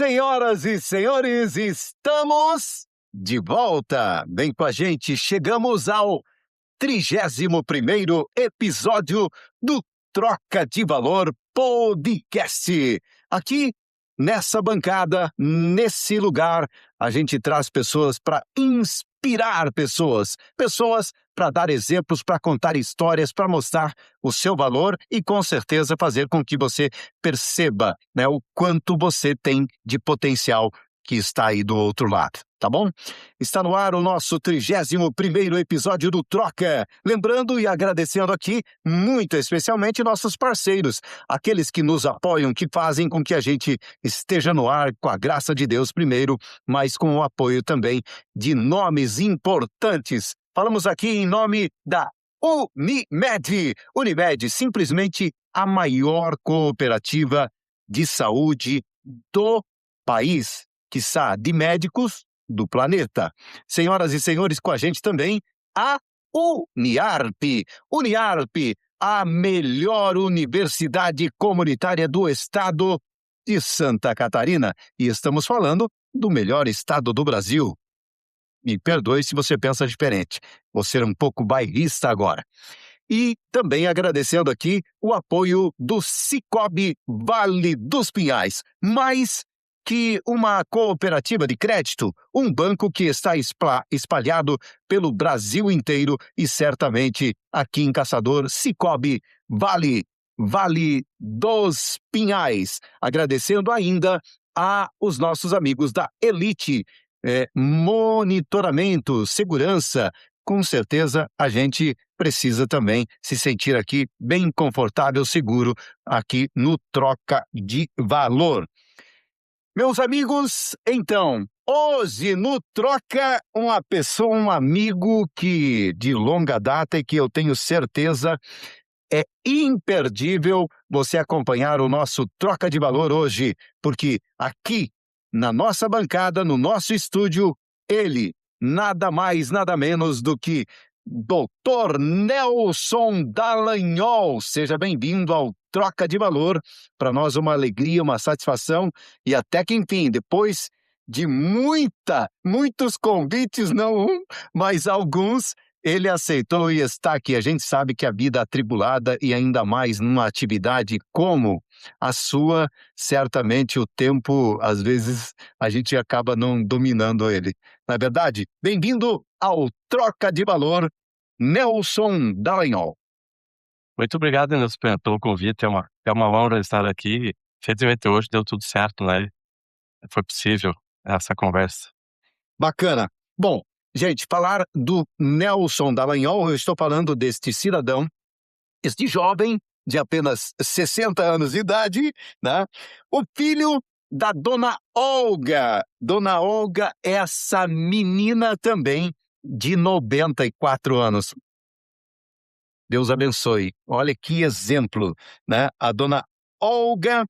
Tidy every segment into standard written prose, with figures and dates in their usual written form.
Senhoras e senhores, estamos de volta. Vem com a gente, chegamos ao 31º episódio do Troca de Valor Podcast. Aqui, nessa bancada, nesse lugar, a gente traz pessoas para inspirar pessoas para dar exemplos, para contar histórias, para mostrar o seu valor e, com certeza, fazer com que você perceba, né, o quanto você tem de potencial que está aí do outro lado, tá bom? Está no ar o nosso 31º episódio do Troca. Lembrando e agradecendo aqui, muito especialmente, nossos parceiros, aqueles que nos apoiam, que fazem com que a gente esteja no ar com a graça de Deus primeiro, mas com o apoio também de nomes importantes. Falamos aqui em nome da Unimed. Unimed, simplesmente a maior cooperativa de saúde do país, quiçá de médicos do planeta. Senhoras e senhores, com a gente também a Uniarp. Uniarp, a melhor universidade comunitária do estado de Santa Catarina. E estamos falando do melhor estado do Brasil. Me perdoe se você pensa diferente. Vou ser um pouco bairrista agora. E também agradecendo aqui o apoio do Sicoob Vale dos Pinhais. Mais que uma cooperativa de crédito, um banco que está espalhado pelo Brasil inteiro e certamente aqui em Caçador, Sicoob Vale dos Pinhais. Agradecendo ainda aos nossos amigos da Elite Monitoramento, Segurança. Com certeza a gente precisa também se sentir aqui bem confortável, seguro, aqui no Troca de Valor. Meus amigos, então, hoje no Troca, uma pessoa, um amigo que de longa data e que eu tenho certeza é imperdível você acompanhar o nosso Troca de Valor hoje, porque aqui na nossa bancada, no nosso estúdio, ele, nada mais, nada menos do que Dr. Nelson Dallagnol. Seja bem-vindo ao Troca de Valor. Para nós uma alegria, uma satisfação e até que, enfim, depois de muitos convites, não um, mas alguns, ele aceitou e está aqui. A gente sabe que a vida atribulada e ainda mais numa atividade como a sua, certamente o tempo, às vezes, a gente acaba não dominando ele. Não é verdade? Bem-vindo ao Troca de Valor, Nelson Dallagnol. Muito obrigado, Nilson, pelo convite. É uma honra estar aqui. Felizmente hoje deu tudo certo, né? Foi possível essa conversa. Bacana. Bom, gente, falar do Nelson Dallagnol, eu estou falando deste cidadão, este jovem de apenas 60 anos de idade, né? O filho da Dona Olga. Dona Olga, essa menina também de 94 anos. Deus abençoe. Olha que exemplo, né? A Dona Olga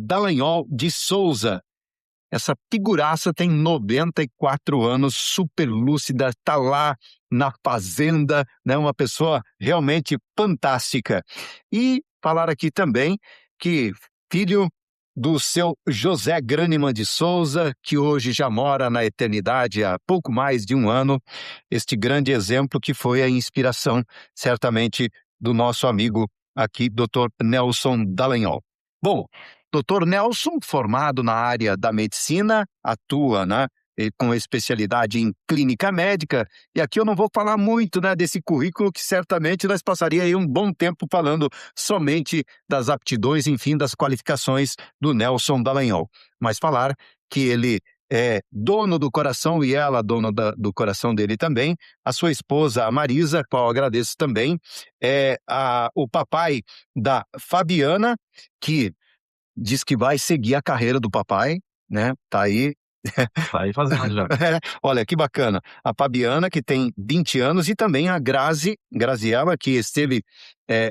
Dallagnol de Souza. Essa figuraça tem 94 anos, super lúcida, está lá na fazenda, né? Uma pessoa realmente fantástica. E falar aqui também que filho do seu José Graniman de Souza, que hoje já mora na eternidade há pouco mais de um ano, este grande exemplo que foi a inspiração, certamente, do nosso amigo aqui, Dr. Nelson Dallagnol. Bom, Dr. Nelson, formado na área da medicina, atua, né, com especialidade em clínica médica, e aqui eu não vou falar muito, né, desse currículo que certamente nós passaríamos aí um bom tempo falando somente das aptidões, enfim, das qualificações do Nelson Dallagnol, mas falar que ele é dono do coração e ela dona do coração dele também, a sua esposa, a Marisa, qual eu agradeço também, o papai da Fabiana, que diz que vai seguir a carreira do papai, né? Tá aí. Tá aí fazendo já. Olha, que bacana. A Fabiana, que tem 20 anos, e também a Graziela, que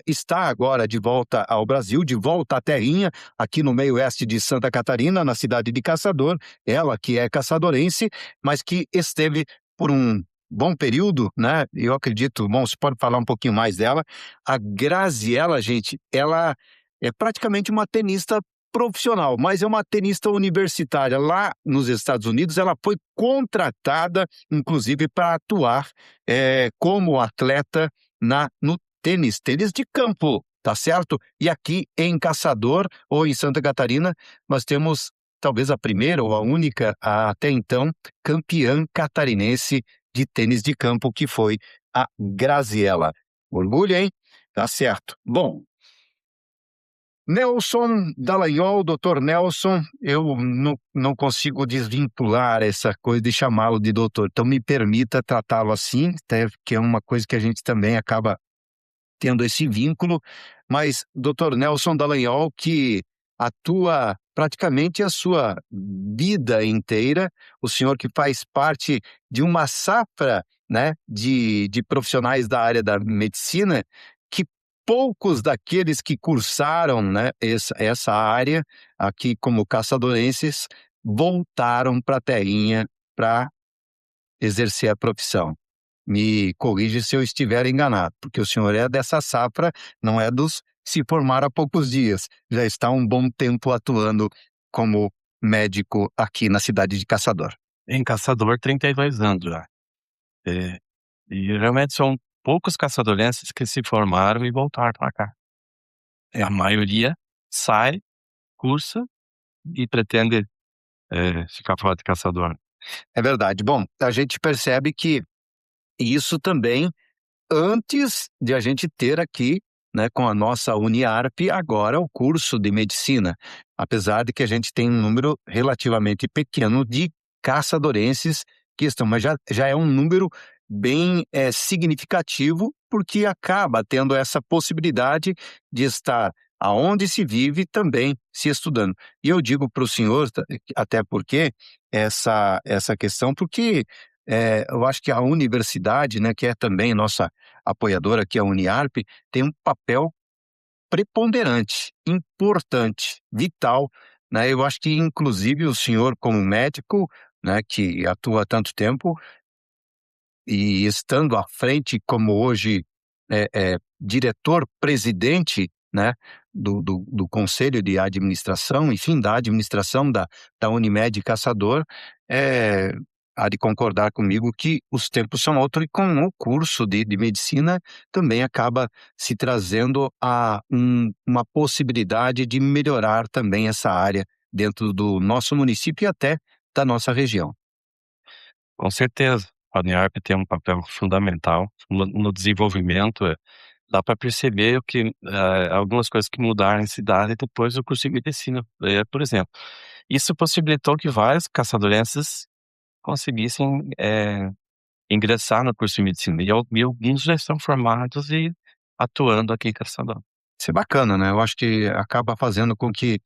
está agora de volta ao Brasil, de volta à terrinha, aqui no meio oeste de Santa Catarina, na cidade de Caçador. Ela, que é caçadorense, mas que esteve por um bom período, né? Eu acredito, bom, você pode falar um pouquinho mais dela. A Graziela, gente, ela é praticamente uma tenista profissional, mas é uma tenista universitária. Lá nos Estados Unidos, ela foi contratada, inclusive, para atuar como atleta no tênis de campo, tá certo? E aqui em Caçador, ou em Santa Catarina, nós temos talvez a primeira ou a única, até então, campeã catarinense de tênis de campo, que foi a Graziella. Orgulho, hein? Tá certo. Bom, Nelson Dallagnol, doutor Nelson, eu não consigo desvincular essa coisa de chamá-lo de doutor, então me permita tratá-lo assim, até que é uma coisa que a gente também acaba tendo esse vínculo, mas doutor Nelson Dallagnol, que atua praticamente a sua vida inteira, o senhor que faz parte de uma safra, né, de profissionais da área da medicina, que poucos daqueles que cursaram, né, essa área, aqui como caçadorenses, voltaram para a terrinha para exercer a profissão. Me corrige se eu estiver enganado, porque o senhor é dessa safra, não é dos que se formaram há poucos dias. Já está há um bom tempo atuando como médico aqui na cidade de Caçador. Em Caçador, 32 anos já. E realmente são poucos caçadorenses que se formaram e voltaram para cá. A maioria sai, cursa e pretende ficar fora de Caçador. É verdade. Bom, a gente percebe que isso também antes de a gente ter aqui, né, com a nossa Uniarp, agora o curso de medicina. Apesar de que a gente tem um número relativamente pequeno de caçadorenses que estão, mas já é um número bem significativo, porque acaba tendo essa possibilidade de estar aonde se vive também se estudando. E eu digo para o senhor, até porque essa questão, porque eu acho que a universidade, né, que é também nossa apoiadora aqui, a Uniarp, tem um papel preponderante, importante, vital, né? Eu acho que, inclusive, o senhor, como médico, né, que atua há tanto tempo, e estando à frente, como hoje, diretor-presidente, né, do Conselho de Administração, enfim, da administração da Unimed Caçador, é, há de concordar comigo que os tempos são outros, e com o curso de medicina também acaba se trazendo uma possibilidade de melhorar também essa área dentro do nosso município e até da nossa região. Com certeza, a Uniarp tem um papel fundamental no desenvolvimento. Dá para perceber que algumas coisas que mudaram em cidade depois do curso de medicina. Por exemplo, isso possibilitou que vários caçadorenses conseguissem ingressar no curso de medicina. E alguns já estão formados e atuando aqui em Caçador. Isso é bacana, né? Eu acho que acaba fazendo com que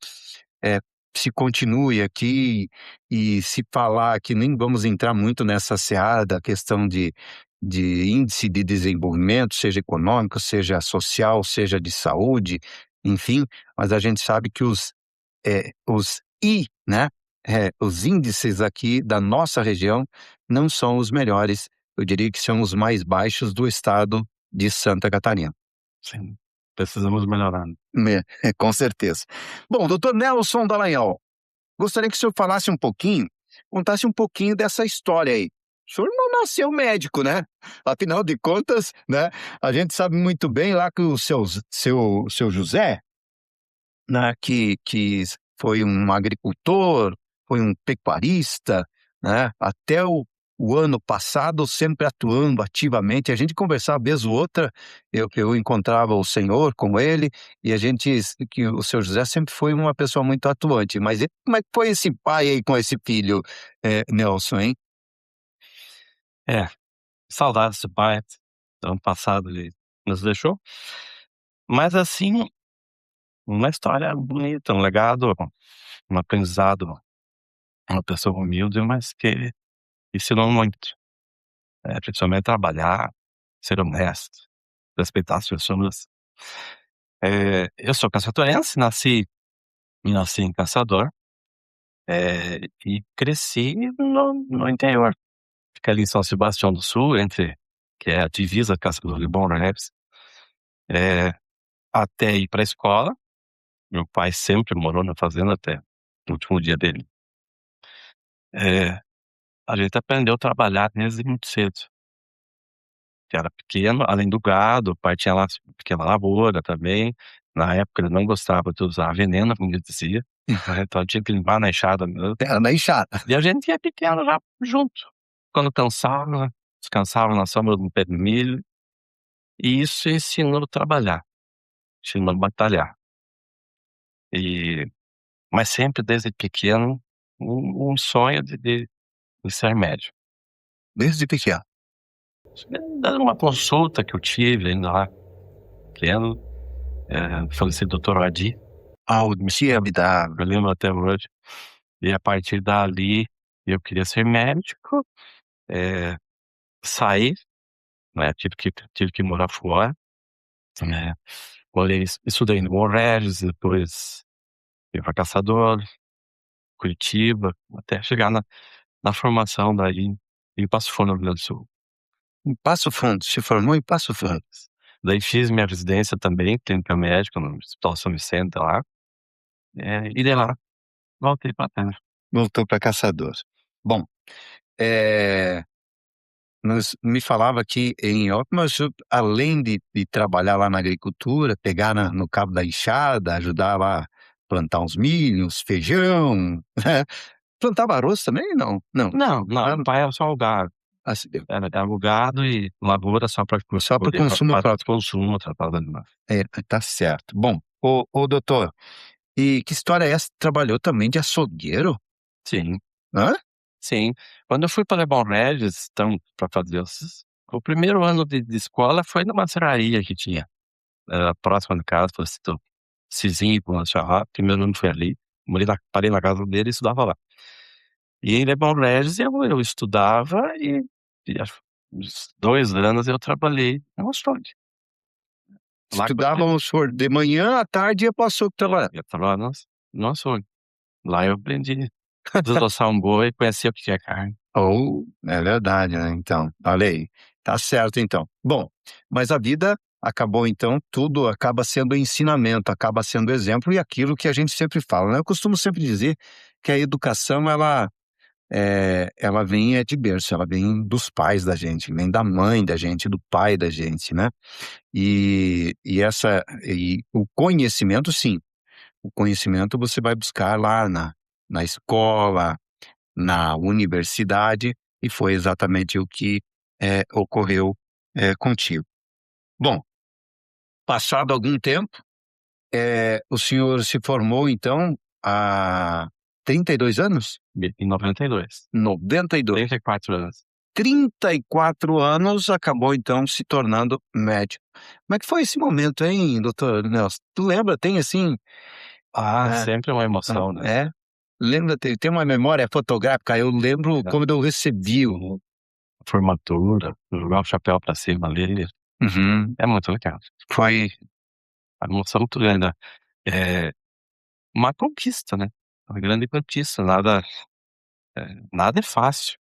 eh, se continue aqui e se falar que nem vamos entrar muito nessa seara da questão de índice de desenvolvimento, seja econômico, seja social, seja de saúde, enfim, mas a gente sabe que né, os índices aqui da nossa região não são os melhores, eu diria que são os mais baixos do estado de Santa Catarina. Sim, precisamos melhorar. Com certeza. Bom, doutor Nelson Dallagnol, gostaria que o senhor falasse um pouquinho, contasse um pouquinho dessa história aí. O senhor não nasceu médico, né? Afinal de contas, né? A gente sabe muito bem lá que o seu José, né, que foi um agricultor, foi um pecuarista, né, até o ano passado, sempre atuando ativamente. A gente conversava vez ou outra, eu encontrava o senhor com ele, e que o seu José sempre foi uma pessoa muito atuante. Mas como é que foi esse pai aí com esse filho, Nelson, hein? É, saudades do pai. Do ano passado ele nos deixou. Mas assim, uma história bonita, um legado, um aprendizado, uma pessoa humilde, mas que ensinou muito. Principalmente trabalhar, ser honesto, respeitar as pessoas. Eu sou caçadorense, nasci em Caçador, e cresci no interior. Fiquei ali em São Sebastião do Sul, que é a divisa Caçador de Bom Neves, até ir para a escola. Meu pai sempre morou na fazenda até o último dia dele. A gente aprendeu a trabalhar desde muito cedo. Que era pequeno, além do gado, o pai tinha lá pequena lavoura também. Na época ele não gostava de usar veneno, como ele dizia, então tinha que limpar na enxada mesmo. Era na enxada. E a gente ia pequeno já junto. Quando cansava, descansava na sombra do pé de milho. E isso ensinou a trabalhar, ensinou a batalhar. Mas sempre desde pequeno, um sonho de ser médico. Desde pequeno. Dando uma consulta que eu tive ainda lá, pequeno, falecido Dr. Adi, Dia me dá. eu lembro até hoje. E a partir dali, eu queria ser médico, saí, né, tive que morar fora, né, estudei no Bom Regis, depois fui pra Caçador, Curitiba, até chegar na formação daí em Passo Fundo, no Rio Grande do Sul. Em Passo Fundo, se formou em Passo Fundo. Daí fiz minha residência também, clínica médica, no Hospital São Vicente lá, e de lá voltei pra terra. Voltou para Caçador. Bom, me falava que em off, mas além de trabalhar lá na agricultura, pegar no cabo da enxada, ajudar lá a plantar uns milhos, feijão, né? Plantava arroz também? Não, não. Não, o pai era só o gado. Assim, Era o gado e lavoura só para consumo próprio. consumo, tratado animais. Tá certo. Bom, doutor, e que história é essa? Trabalhou também de açougueiro? Sim, Hã? sim. Quando eu fui para Lebon Regis, então, para fazer o primeiro ano de escola foi numa serraria que tinha, próxima de casa, falei assim, Cizinho, primeiro ano foi ali, parei na casa dele e estudava lá. E em Lebon Regis eu estudava e acho uns 2 anos eu trabalhei no açougue. Lá Estudava de manhã, à tarde ia para o açougue trabalhar. eu trabalhava no açougue. Lá eu aprendi a desossar um boi e conhecer o que é carne. É verdade, né, então, olha aí, tá certo então. Bom, mas a vida acabou então, tudo acaba sendo ensinamento, acaba sendo exemplo e aquilo que a gente sempre fala, né, eu costumo sempre dizer que a educação ela vem de berço, ela vem dos pais da gente, vem da mãe da gente, do pai da gente, né, e o conhecimento sim, o conhecimento você vai buscar lá na escola, na universidade, e foi exatamente o que ocorreu contigo. Bom, passado algum tempo, o senhor se formou então há 32 anos? Em 92. 92. 34 anos. 34 anos, acabou então se tornando médico. Como é que foi esse momento, hein, doutor Nelson? Tu lembra, tem assim... Sempre uma emoção, né? Lembra, tem uma memória fotográfica, eu lembro quando eu recebi o... Formatura, jogar o chapéu pra cima ali, Uhum. é muito legal. Foi... A emoção muito grande, uma conquista, né? Uma grande conquista, nada é fácil.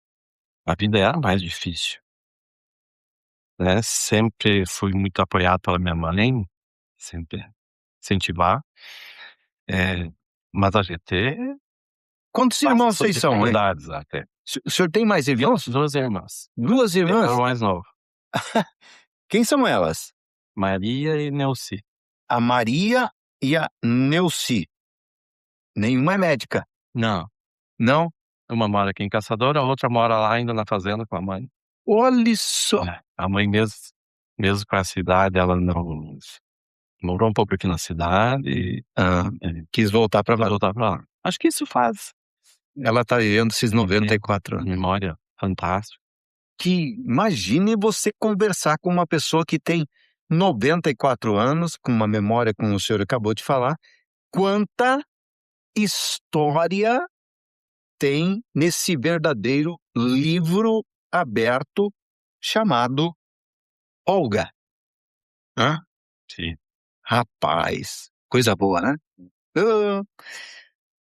A vida era mais difícil, né? Sempre fui muito apoiado pela minha mãe, sempre incentivar, mas a gente Quantos passa irmãos por vocês são, hein? dificuldades até. O senhor tem mais irmãos? 2 irmãs. 2 Eu irmãs? era o mais novo, Quem são elas? Maria e Neuci. A Maria e a Neuci. Nenhuma é médica, Não, não? uma mora aqui em Caçador, a outra mora lá ainda na fazenda com a mãe. Olha só! A mãe mesmo com essa idade, ela não morou um pouco aqui na cidade e Quis voltar para vai lá. voltar pra lá. Acho que isso faz Ela tá vivendo esses 94 anos. memória fantástica. Que imagine você conversar com uma pessoa que tem 94 anos, com uma memória, como o senhor acabou de falar, quanta história tem nesse verdadeiro livro aberto chamado Olga. Hã? Sim. Rapaz, coisa boa, né?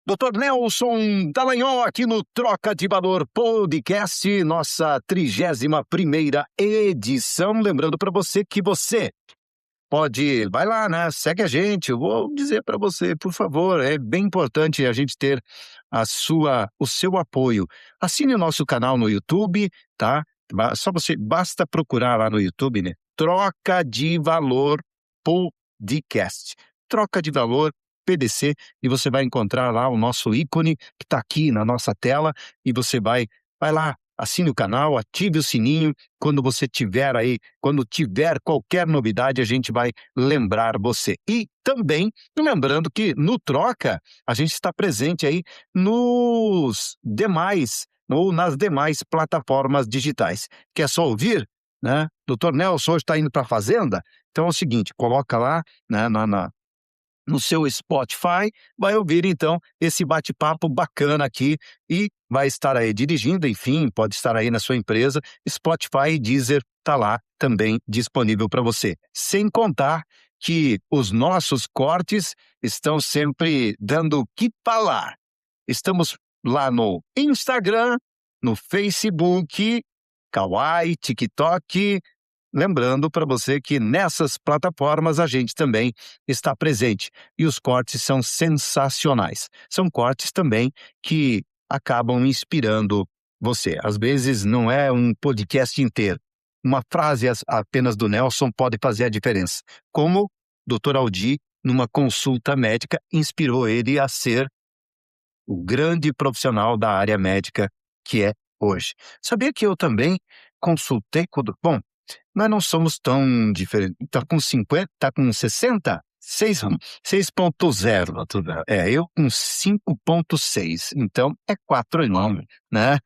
Doutor Nelson Dallagnol aqui no Troca de Valor Podcast, nossa 31ª edição. Lembrando para você que você vai lá, né? Segue a gente. Eu vou dizer para você, por favor, é bem importante a gente ter o seu apoio. Assine o nosso canal no YouTube, tá? Basta procurar lá no YouTube, né? Troca de Valor Podcast. Troca de Valor PDC, e você vai encontrar lá o nosso ícone que está aqui na nossa tela, e você vai lá, assine o canal, ative o sininho. Quando tiver qualquer novidade, a gente vai lembrar você. E também lembrando que no Troca, a gente está presente aí nas demais plataformas digitais. Quer só ouvir, né? Dr. Nelson hoje está indo para a fazenda, então é o seguinte, coloca lá, né, no seu Spotify, vai ouvir então esse bate-papo bacana aqui, e vai estar aí dirigindo, enfim, pode estar aí na sua empresa. Spotify e Deezer tá lá também disponível para você. Sem contar que os nossos cortes estão sempre dando o que falar. Estamos lá no Instagram, no Facebook, Kawaii, TikTok. Lembrando para você que nessas plataformas a gente também está presente, e os cortes são sensacionais. São cortes também que acabam inspirando você. Às vezes não é um podcast inteiro. Uma frase apenas do Nelson pode fazer a diferença. Como Dr. Aldi, numa consulta médica, inspirou ele a ser o grande profissional da área médica que é hoje. Sabia que eu também consultei Bom, nós não somos tão diferentes. Tá com 50, tá com 60? 6.0. Eu com 5.6. Então, é 4 anos, né?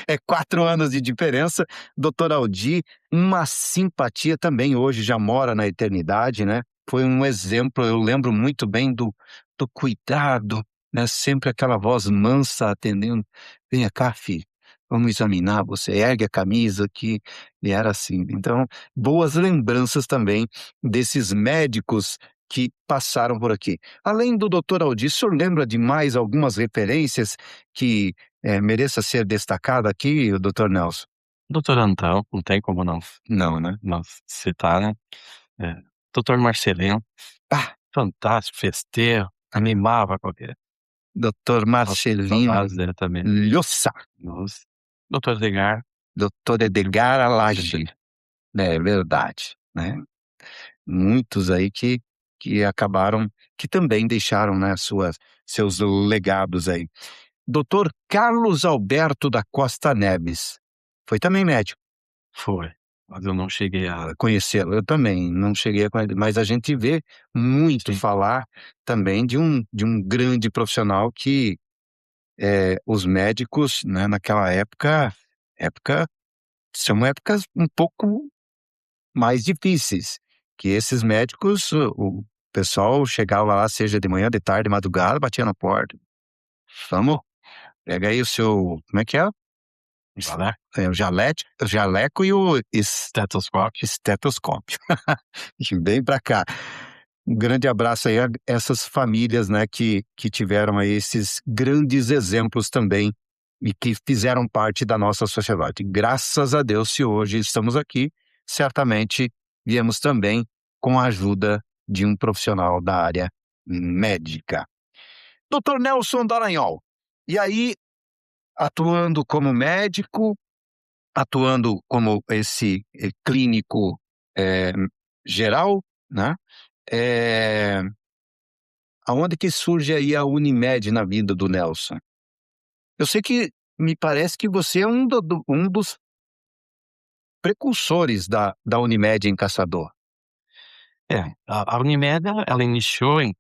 É 4 anos de diferença. Doutor Aldi, uma simpatia também, hoje já mora na eternidade, né? Foi um exemplo, eu lembro muito bem do cuidado, né? Sempre aquela voz mansa atendendo. Venha cá, filho, vamos examinar, você ergue a camisa aqui. E era assim. Então, boas lembranças também desses médicos que passaram por aqui. Além do Dr. Aldi, o senhor lembra de mais algumas referências que mereça ser destacada aqui, o Dr. Nelson? Doutor Antão, não tem como não Não, né? citar, né? Doutor Marcelino, fantástico, festeiro, animava qualquer. Dr. Marcelino também. Lhosa. Nossa. Doutor Edgar. Dr. Edgar Alage. É verdade, né? Muitos aí que acabaram, que também deixaram, né, seus legados aí. Dr. Carlos Alberto da Costa Neves. Foi também médico. Foi, mas eu não cheguei a conhecê-lo. Eu também não cheguei a conhecer, mas a gente vê muito falar também de um grande profissional que os médicos, né, naquela época são épocas um pouco mais difíceis, que esses médicos, o pessoal chegava lá, seja de manhã, de tarde, de madrugada, batia na porta. Vamos, pega aí o seu, como é que é? O jaleco e o estetoscópio. Vem pra cá. Um grande abraço aí a essas famílias, né, que tiveram aí esses grandes exemplos também e que fizeram parte da nossa sociedade. Graças a Deus, se hoje estamos aqui, certamente viemos também com a ajuda de um profissional da área médica. Dr. Nelson Dallagnol, e aí, atuando como médico, atuando como esse clínico geral, né? Aonde que surge aí a Unimed na vida do Nelson? Eu sei que me parece que você é um dos precursores da Unimed em Caçador. A Unimed, ela iniciou em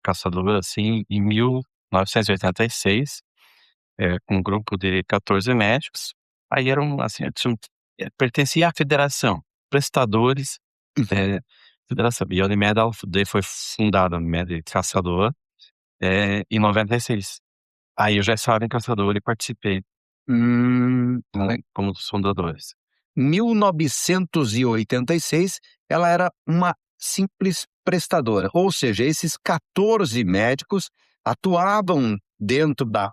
Caçador, assim, em 1986, com um grupo de 14 médicos. Aí eram, assim, pertencia à federação, prestadores, federação. E a Unimed, foi fundada, a Unimed Caçador, em 96. Aí eu já estava em Caçador e participei como dos fundadores. 1986, ela era uma simples prestadora, ou seja, esses 14 médicos atuavam dentro da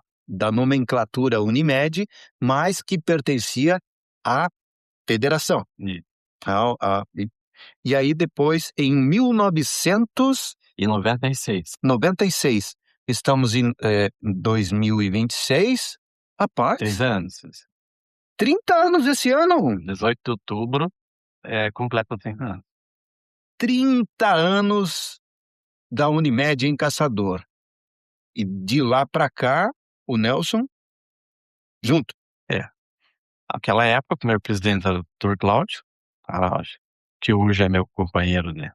nomenclatura Unimed, mas que pertencia à federação. E aí depois, em 1996, E 96, estamos em 2026. 3 Rapaz, anos. 30 anos esse ano. 18 de outubro, completa 30 anos. 30 anos da Unimed em Caçador. E de lá para cá, o Nelson junto. É. Naquela época, o primeiro presidente era o Dr. Cláudio Araújo, que hoje é meu companheiro, né,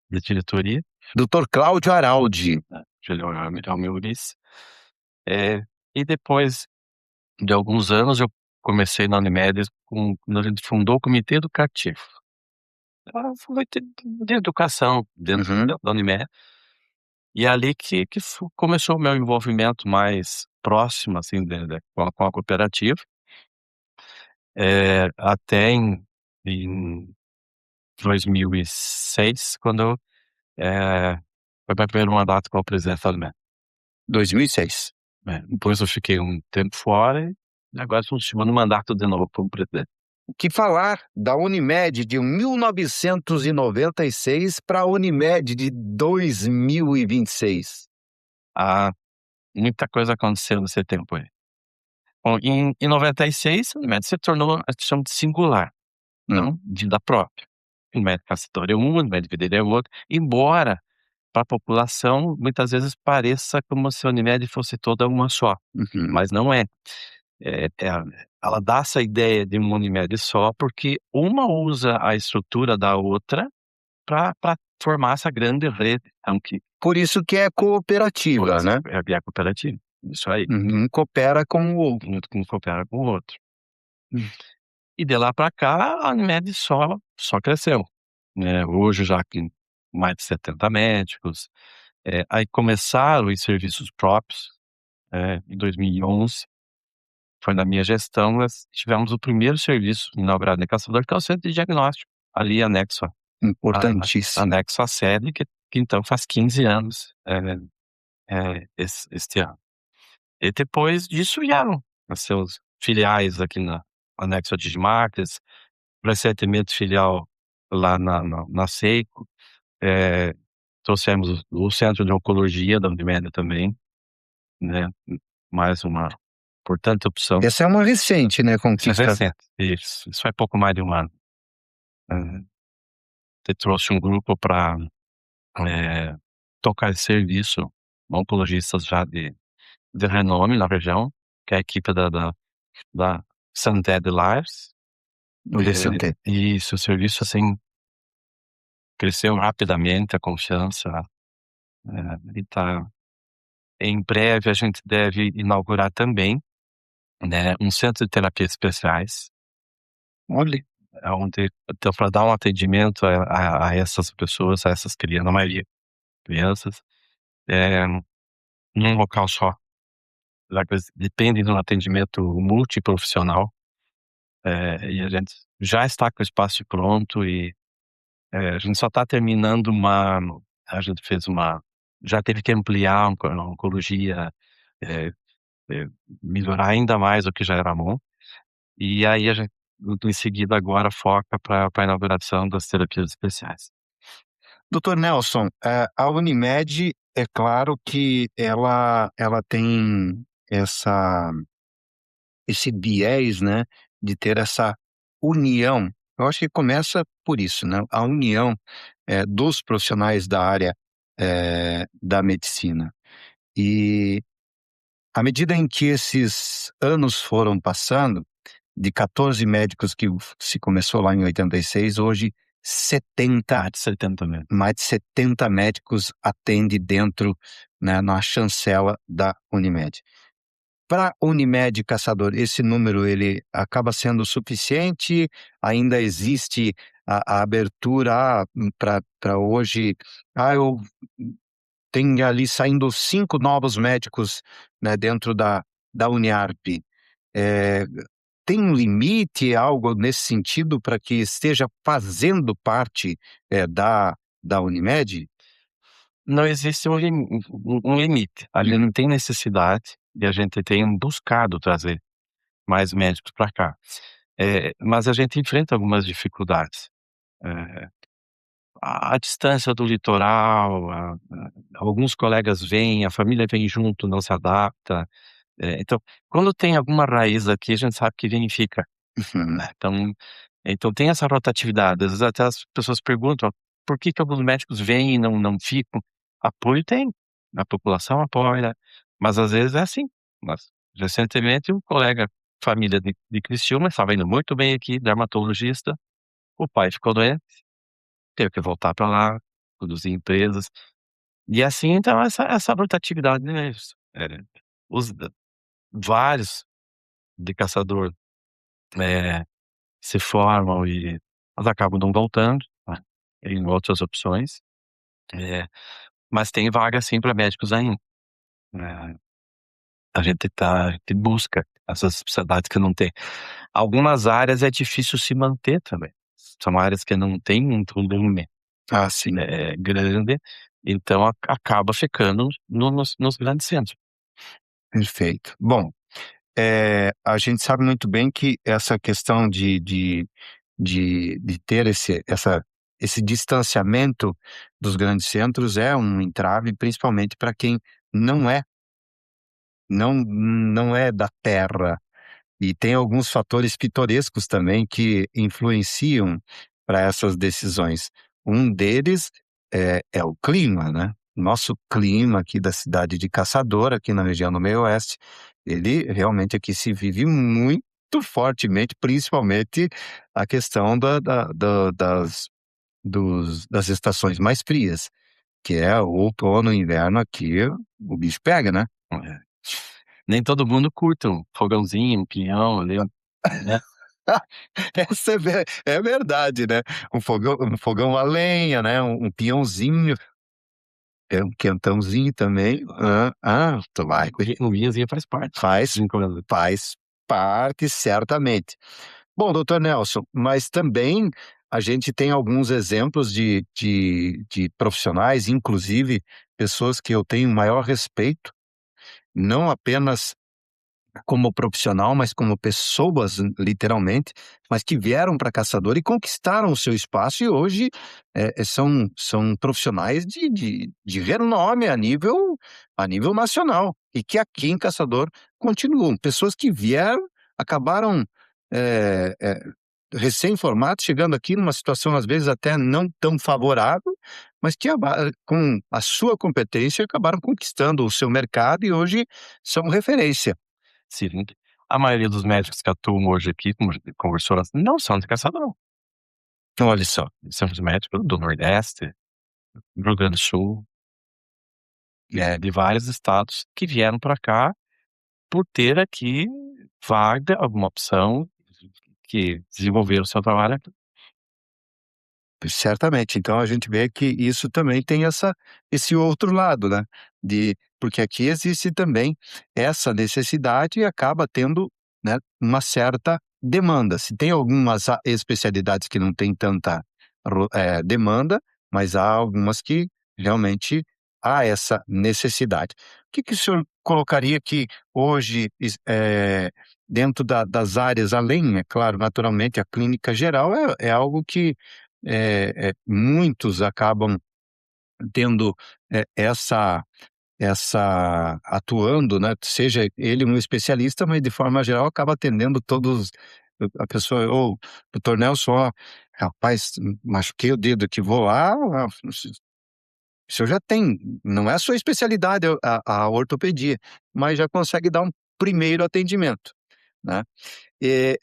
de diretoria, Dr. Cláudio Araldi. né, que ele é o meu vice. E depois de alguns anos, eu comecei na Unimed quando a gente fundou o Comitê Educativo. Foi um comitê de educação dentro Uhum. da Unimed, e é ali que começou o meu envolvimento mais próximo, assim, com a cooperativa, até em 2006, quando foi meu primeiro mandato como presidente da Unimed. 2006. Depois eu fiquei um tempo fora e agora estou no segundo mandato de novo como presidente. O que falar da Unimed de 1996 para a Unimed de 2026? Ah, muita coisa aconteceu nesse tempo aí. Bom, em 96, a Unimed se tornou, a gente chama de singular, não de da própria. Unimed Caçador é um, Unimed Videira é outro, embora para a população muitas vezes pareça como se a Unimed fosse toda uma só, Uhum. mas não é. Ela dá essa ideia de uma Unimed só, porque uma usa a estrutura da outra para formar essa grande rede, então que Por isso que é cooperativa, né? é a cooperativa, isso aí, Uhum. Coopera com o outro. um coopera com o outro. Hum. E de lá para cá, a Unimed só cresceu, né, hoje já com mais de 70 médicos, aí começaram os serviços próprios, em 2011, foi na minha gestão, nós tivemos o primeiro serviço inaugurado em Caçador, que é o centro de diagnóstico, ali Importantíssimo. anexo à sede, que então faz 15 anos, este ano. E depois disso vieram os seus filiais aqui na anexo a Digimarcas, recentemente filial lá na Seiko, trouxemos o centro de oncologia da Unimed também, né, mais uma importante opção. Essa é uma recente, né, Isso é conquista. recente, isso faz pouco mais de 1 ano. Você trouxe um grupo para tocar esse serviço, oncologistas já de renome na região, que é a equipe da Santé Lives. O DCT. Isso, o serviço, assim, cresceu rapidamente, a confiança, e tá em breve a gente deve inaugurar também, né, um centro de terapias especiais, Olha, aonde então para dar um atendimento a essas pessoas, a essas crianças, na maioria crianças, num local só. Já que eles dependem de um atendimento multiprofissional, e a gente já está com o espaço pronto e, a gente só está terminando a gente fez já teve que ampliar a oncologia, eh melhorar ainda mais o que já era bom, e aí a gente em seguida agora foca para a inauguração das terapias especiais. doutor Nelson, a Unimed, é claro que ela tem esse viés, né, de ter essa união. Eu acho que começa por isso, né, a união dos profissionais da área da medicina. E à medida em que esses anos foram passando, de 14 médicos que se começou lá em 86, hoje 70, Mais de 70 mesmo. mais de 70 médicos atende dentro, né, na chancela da Unimed. Para Unimed Caçador, esse número ele acaba sendo suficiente? Ainda existe a abertura para hoje? Eu tenho ali saindo 5 novos médicos, né, dentro da Uniarp. Tem um limite, algo nesse sentido, para que esteja fazendo parte da Unimed? Não existe um limite, ali não tem necessidade e a gente tem buscado trazer mais médicos para cá. Mas a gente enfrenta algumas dificuldades. a distância do litoral, alguns colegas vêm, a família vem junto, não se adapta. Então, quando tem alguma raiz aqui, a gente sabe que vem e fica, Uhum. né. Então tem essa rotatividade, às vezes até as pessoas perguntam: "Por que que alguns médicos vêm e não ficam?". Apoio tem, a população apoia, mas às vezes é assim. Mas recentemente um colega, família de Criciúma, estava indo muito bem aqui, dermatologista, o pai ficou doente, teve que voltar para lá, conduzir empresas, e assim, então essa rotatividade, né, os vários de caçador, eh, se formam e mas acabam não voltando, né, em outras opções, eh, mas tem vaga sim para médicos ainda, né. A gente busca essas especialidades que não tem. Algumas áreas é difícil se manter também, são áreas que não têm um volume, Ah, sim, grande, então acaba ficando nos grandes centros. perfeito. Bom, a gente sabe muito bem que essa questão de ter esse distanciamento dos grandes centros é um entrave, principalmente para quem não é não é da terra. E tem alguns fatores pitorescos também que influenciam para essas decisões. Um deles é o clima, né. Nosso clima aqui da cidade de Caçador, aqui na região do meio oeste, ele realmente aqui se vive muito fortemente, principalmente a questão das estações mais frias, que é o outono e inverno aqui, o bicho pega, né. É. Nem todo mundo curte um fogãozinho, um pinhão ali, né. Essa é verdade, né. Um fogão a lenha, né, um peãozinho, é um quentãozinho também. Tu vai O vinhozinho faz parte, de faz vez em quando. faz parte, certamente. Bom, doutor Nelson, mas também a gente tem alguns exemplos de profissionais, inclusive pessoas que eu tenho maior respeito, não apenas como profissional, mas como pessoas, literalmente, mas que vieram para Caçador e conquistaram o seu espaço e hoje, são profissionais de renome a nível nacional e que aqui em Caçador continuam. Pessoas que vieram, acabaram, eh eh, recém-formados, chegando aqui numa situação, às vezes, até não tão favorável, mas que com a sua competência, acabaram conquistando o seu mercado e hoje são referência. Sim, a maioria dos médicos que atuam hoje aqui, como a gente conversou, não são de Caçador, Olha só. são os médicos do Nordeste, do Rio Grande do Sul, de vários estados que vieram para cá por ter aqui vaga, alguma opção, que desenvolveram o seu trabalho aqui. Certamente. Então a gente vê que isso também tem esse outro lado, né, porque aqui existe também essa necessidade e acaba tendo, né, uma certa demanda. Se tem algumas especialidades que não tem tanta demanda, mas há algumas que realmente há essa necessidade. O que que o senhor colocaria que hoje dentro das áreas além, é claro, naturalmente a clínica geral é algo que muitos acabam tendo, essa atuando, né, seja ele um especialista, mas de forma geral acaba atendendo todos a pessoa: ou doutor Nelson, ó, rapaz, machuquei o dedo aqui, vou lá, o senhor já tem, não é a sua especialidade a ortopedia, mas já consegue dar um primeiro atendimento, né.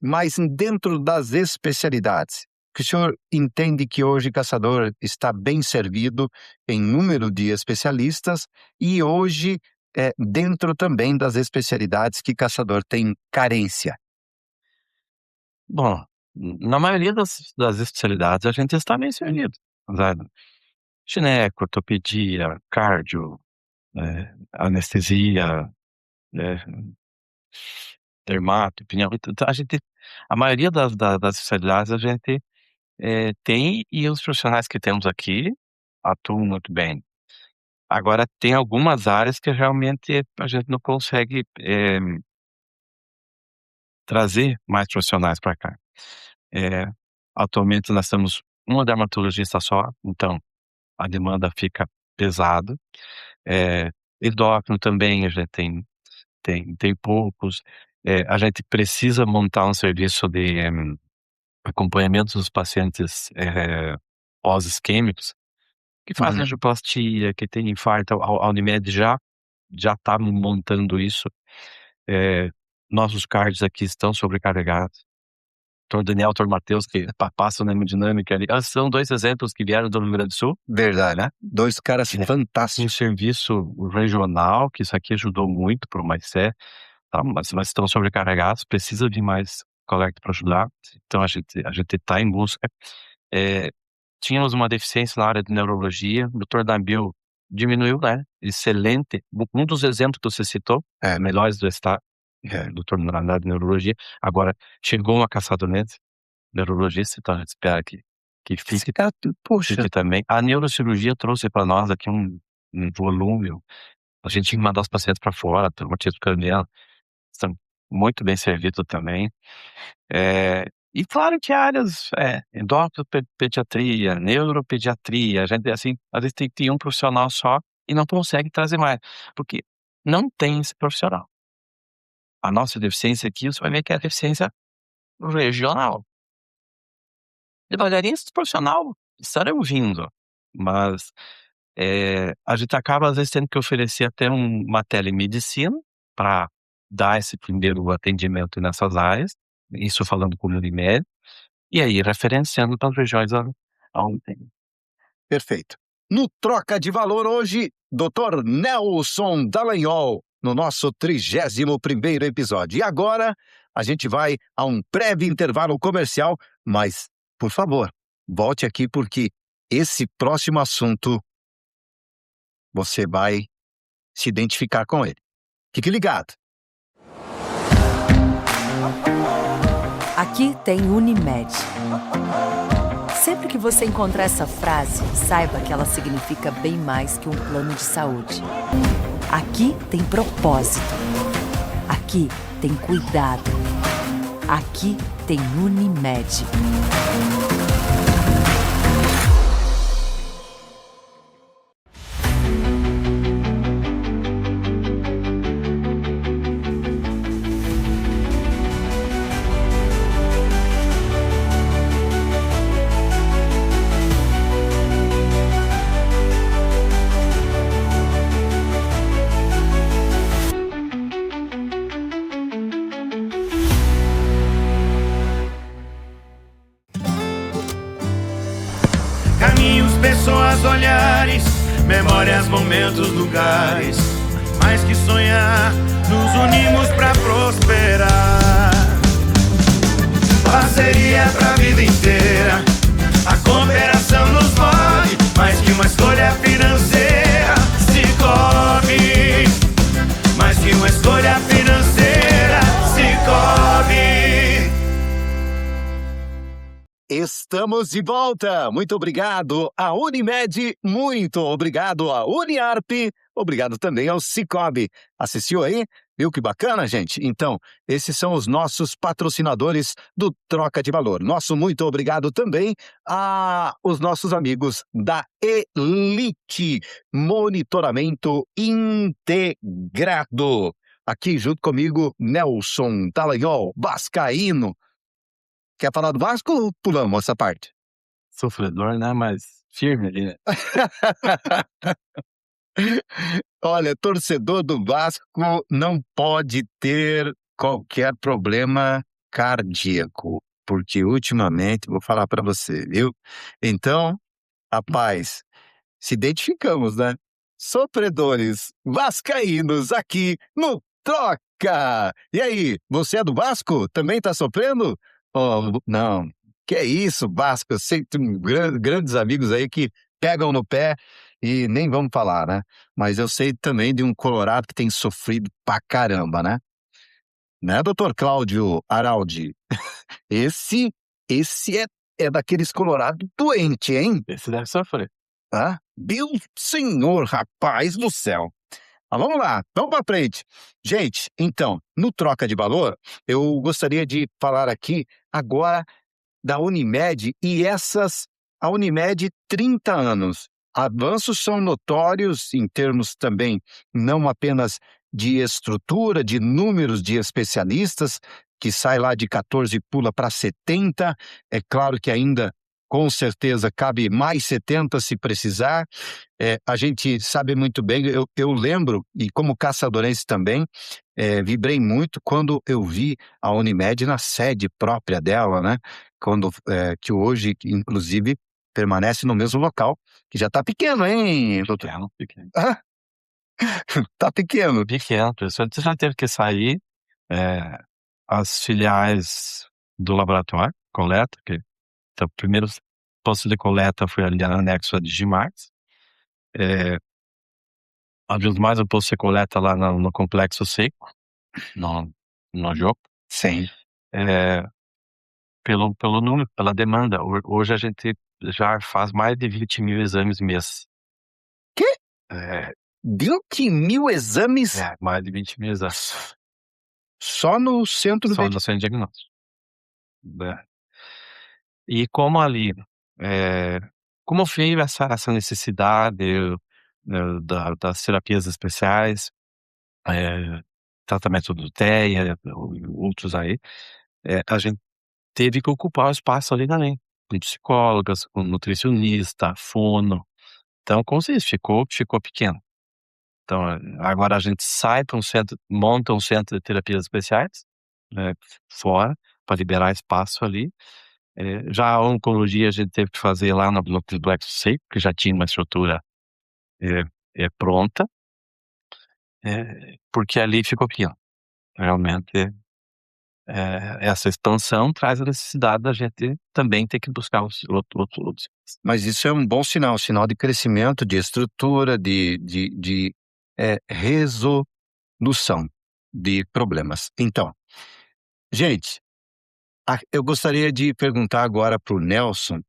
Mas dentro das especialidades, que o senhor entende que hoje Caçador está bem servido em número de especialistas e hoje, dentro também das especialidades que Caçador tem carência? Bom, na maioria das especialidades a gente está bem servido, sabe. Gineco, ortopedia, cardio, anestesia, eh, dermato, pneu, então a maioria das especialidades a gente, tem, e os profissionais que temos aqui atuam muito bem. Agora tem algumas áreas que realmente a gente não consegue, trazer mais profissionais para cá. Eh, Atualmente nós estamos uma dermatologista só, então a demanda fica pesada. Endócrino também a gente tem poucos. A gente precisa montar um serviço de acompanhamento dos pacientes pós-isquêmicos, que fazem Uhum. angioplastia, que tem infarto. A Unimed já está montando isso. Nossos cards aqui estão sobrecarregados. Dr. Daniel, Dr. Matheus, que passam na hemodinâmica ali. São 2 exemplos que vieram do Rio Grande do Sul, Verdade. né? 2 caras Um fantásticos. serviço regional, que isso aqui ajudou muito para o MAICE, tá? Mas estão sobrecarregados, precisa de mais colega para ajudar, então a gente tá em busca. Tínhamos uma deficiência na área de neurologia, o Dr. Nabil diminuiu, né? Excelente. Um dos exemplos que você citou, melhores do estado, doutor na área de neurologia. Agora, chegou uma caçadonense, neurologista, então a gente espera que fique Poxa, também. A neurocirurgia trouxe para nós aqui um volume. A gente tinha que mandar os pacientes para fora, pelo motivo craniano. Estão muito bem servidos também. E claro que áreas, endócrino, pediatria, neuropediatria, a gente, assim, às vezes tem um profissional só e não consegue trazer mais, porque não tem esse profissional. A nossa deficiência aqui, você vai ver que é a deficiência regional. Devagarinho esse profissional estarão vindo, mas a gente acaba às vezes tendo que oferecer até uma telemedicina para dar esse primeiro atendimento nessas áreas, isso falando com o Unimed, e aí referenciando para as regiões aonde tem. perfeito. No Troca de Valor hoje, Dr. Nelson Dallagnol, no nosso 31º episódio. E agora, a gente vai a um breve intervalo comercial, mas, por favor, volte aqui porque esse próximo assunto você vai se identificar com ele. Fique ligado. Aqui tem Unimed. Sempre que você encontrar essa frase, saiba que ela significa bem mais que um plano de saúde. Aqui tem propósito. Aqui tem cuidado. Aqui tem Unimed. Caminhos, pessoas, olhares, memórias, momentos, lugares. Mais que sonhar, nos unimos pra prosperar. Parceria pra vida inteira, a cooperação nos move. Mais que uma escolha financeira, Sicoob. Mais que uma escolha financeira, Sicoob. Estamos de volta. Muito obrigado à Unimed, muito obrigado à Uniarp, obrigado também ao Sicoob. Assistiu aí? Viu que bacana, gente? Então, esses são os nossos patrocinadores do Troca de Valor. Nosso muito obrigado também aos nossos amigos da Elite Monitoramento Integrado. Aqui junto comigo, Nelson Dallagnol, vascaíno. Quer falar do Vasco ou pulamos essa parte? Sofredor, né? Mas firme ali, né? Olha, torcedor do Vasco não pode ter qualquer problema cardíaco, porque ultimamente, vou falar para você, viu? Então, rapaz, se identificamos, né? Sofredores vascaínos aqui no Troca! E aí, você é do Vasco? Também tá sofrendo? Oh, não, que é isso, Vasco? Eu sei que tem grandes amigos aí que pegam no pé e nem vamos falar, né? Mas eu sei também de um colorado que tem sofrido pra caramba, né? Né, doutor Cláudio Araldi? Esse é daqueles colorado doente, hein? Esse deve sofrer. Ah, meu senhor, rapaz do céu. Mas vamos lá, vamos para frente. Gente, então, no Troca de Valor, eu gostaria de falar aqui agora da Unimed e essas a Unimed, 30 anos. Avanços são notórios em termos também, não apenas de estrutura, de números de especialistas, que sai lá de 14 e pula para 70. É claro que ainda, com certeza, cabe mais 70 se precisar. A gente sabe muito bem, eu lembro, e como caçadorense também, vibrei muito quando eu vi a Unimed na sede própria dela, né? Que hoje, inclusive, permanece no mesmo local, que já está pequeno, hein, doutor? Pequeno. Ah, tá pequeno. Pequeno, você já teve que sair as filiais do laboratório, coleta, então, o primeiro posto de coleta foi ali anexo a Digimax. Abrimos mais um posto de coleta lá no Complexo Seco, no Joco. Sim. Pelo número, pela demanda. Hoje a gente já faz mais de 20 mil exames mês. Quê? 20 mil exames? Mais de 20 mil exames. Só no centro Só no centro de diagnóstico. E como ali, como veio essa necessidade das terapias especiais, tratamento do TEA, outros aí, a gente teve que ocupar o espaço ali também, com psicólogas, com nutricionista, fono. Então, como se diz, ficou pequeno. Então, agora a gente sai para monta um centro de terapias especiais, fora, para liberar espaço ali. Já a oncologia a gente teve que fazer lá no Complexo Seco, que já tinha uma estrutura pronta, porque ali ficou pequeno. Realmente, essa expansão traz a necessidade da gente também ter que buscar outros. Mas isso é um bom sinal de crescimento, de estrutura, de resolução de problemas. Então, gente, eu gostaria de perguntar agora para o Nelson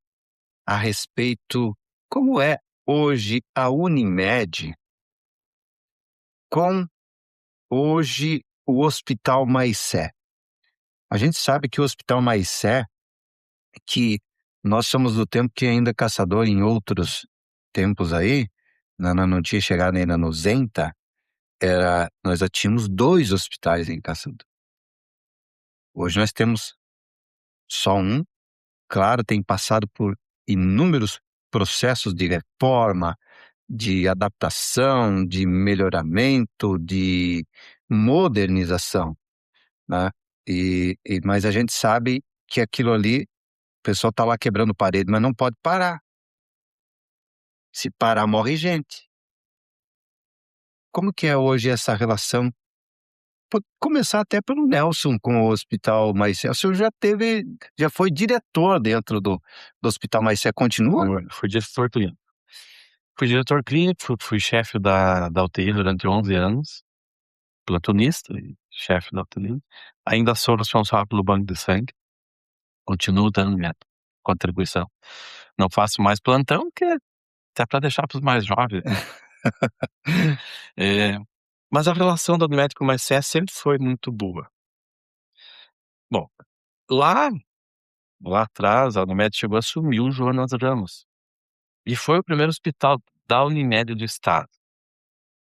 a respeito como é hoje a Unimed com hoje o Hospital Maicé. A gente sabe que o Hospital Maicé, que nós somos do tempo que ainda caçador em outros tempos aí, não tinha chegado ainda no Zenta, nós já tínhamos 2 hospitais em Caçador. Hoje nós temos só um. Claro, tem passado por inúmeros processos de reforma, de adaptação, de melhoramento, de modernização, né? Mas a gente sabe que aquilo ali, o pessoal está lá quebrando parede, mas não pode parar. Se parar, morre gente. Como que é hoje essa relação? Pode começar até pelo Nelson com o Hospital Maicé. O senhor já foi diretor dentro do Hospital Maicé, continua? Fui diretor clínico. Fui chefe da UTI durante 11 anos, plantonista e chefe da UTI. Ainda sou responsável pelo banco de sangue. Continuo dando minha contribuição. Não faço mais plantão, que é até para deixar para os mais jovens. Mas a relação da Unimed com o Maicé sempre foi muito boa. Bom, lá atrás, a Unimed chegou a assumir o Jonas Ramos. E foi o primeiro hospital da Unimed do estado.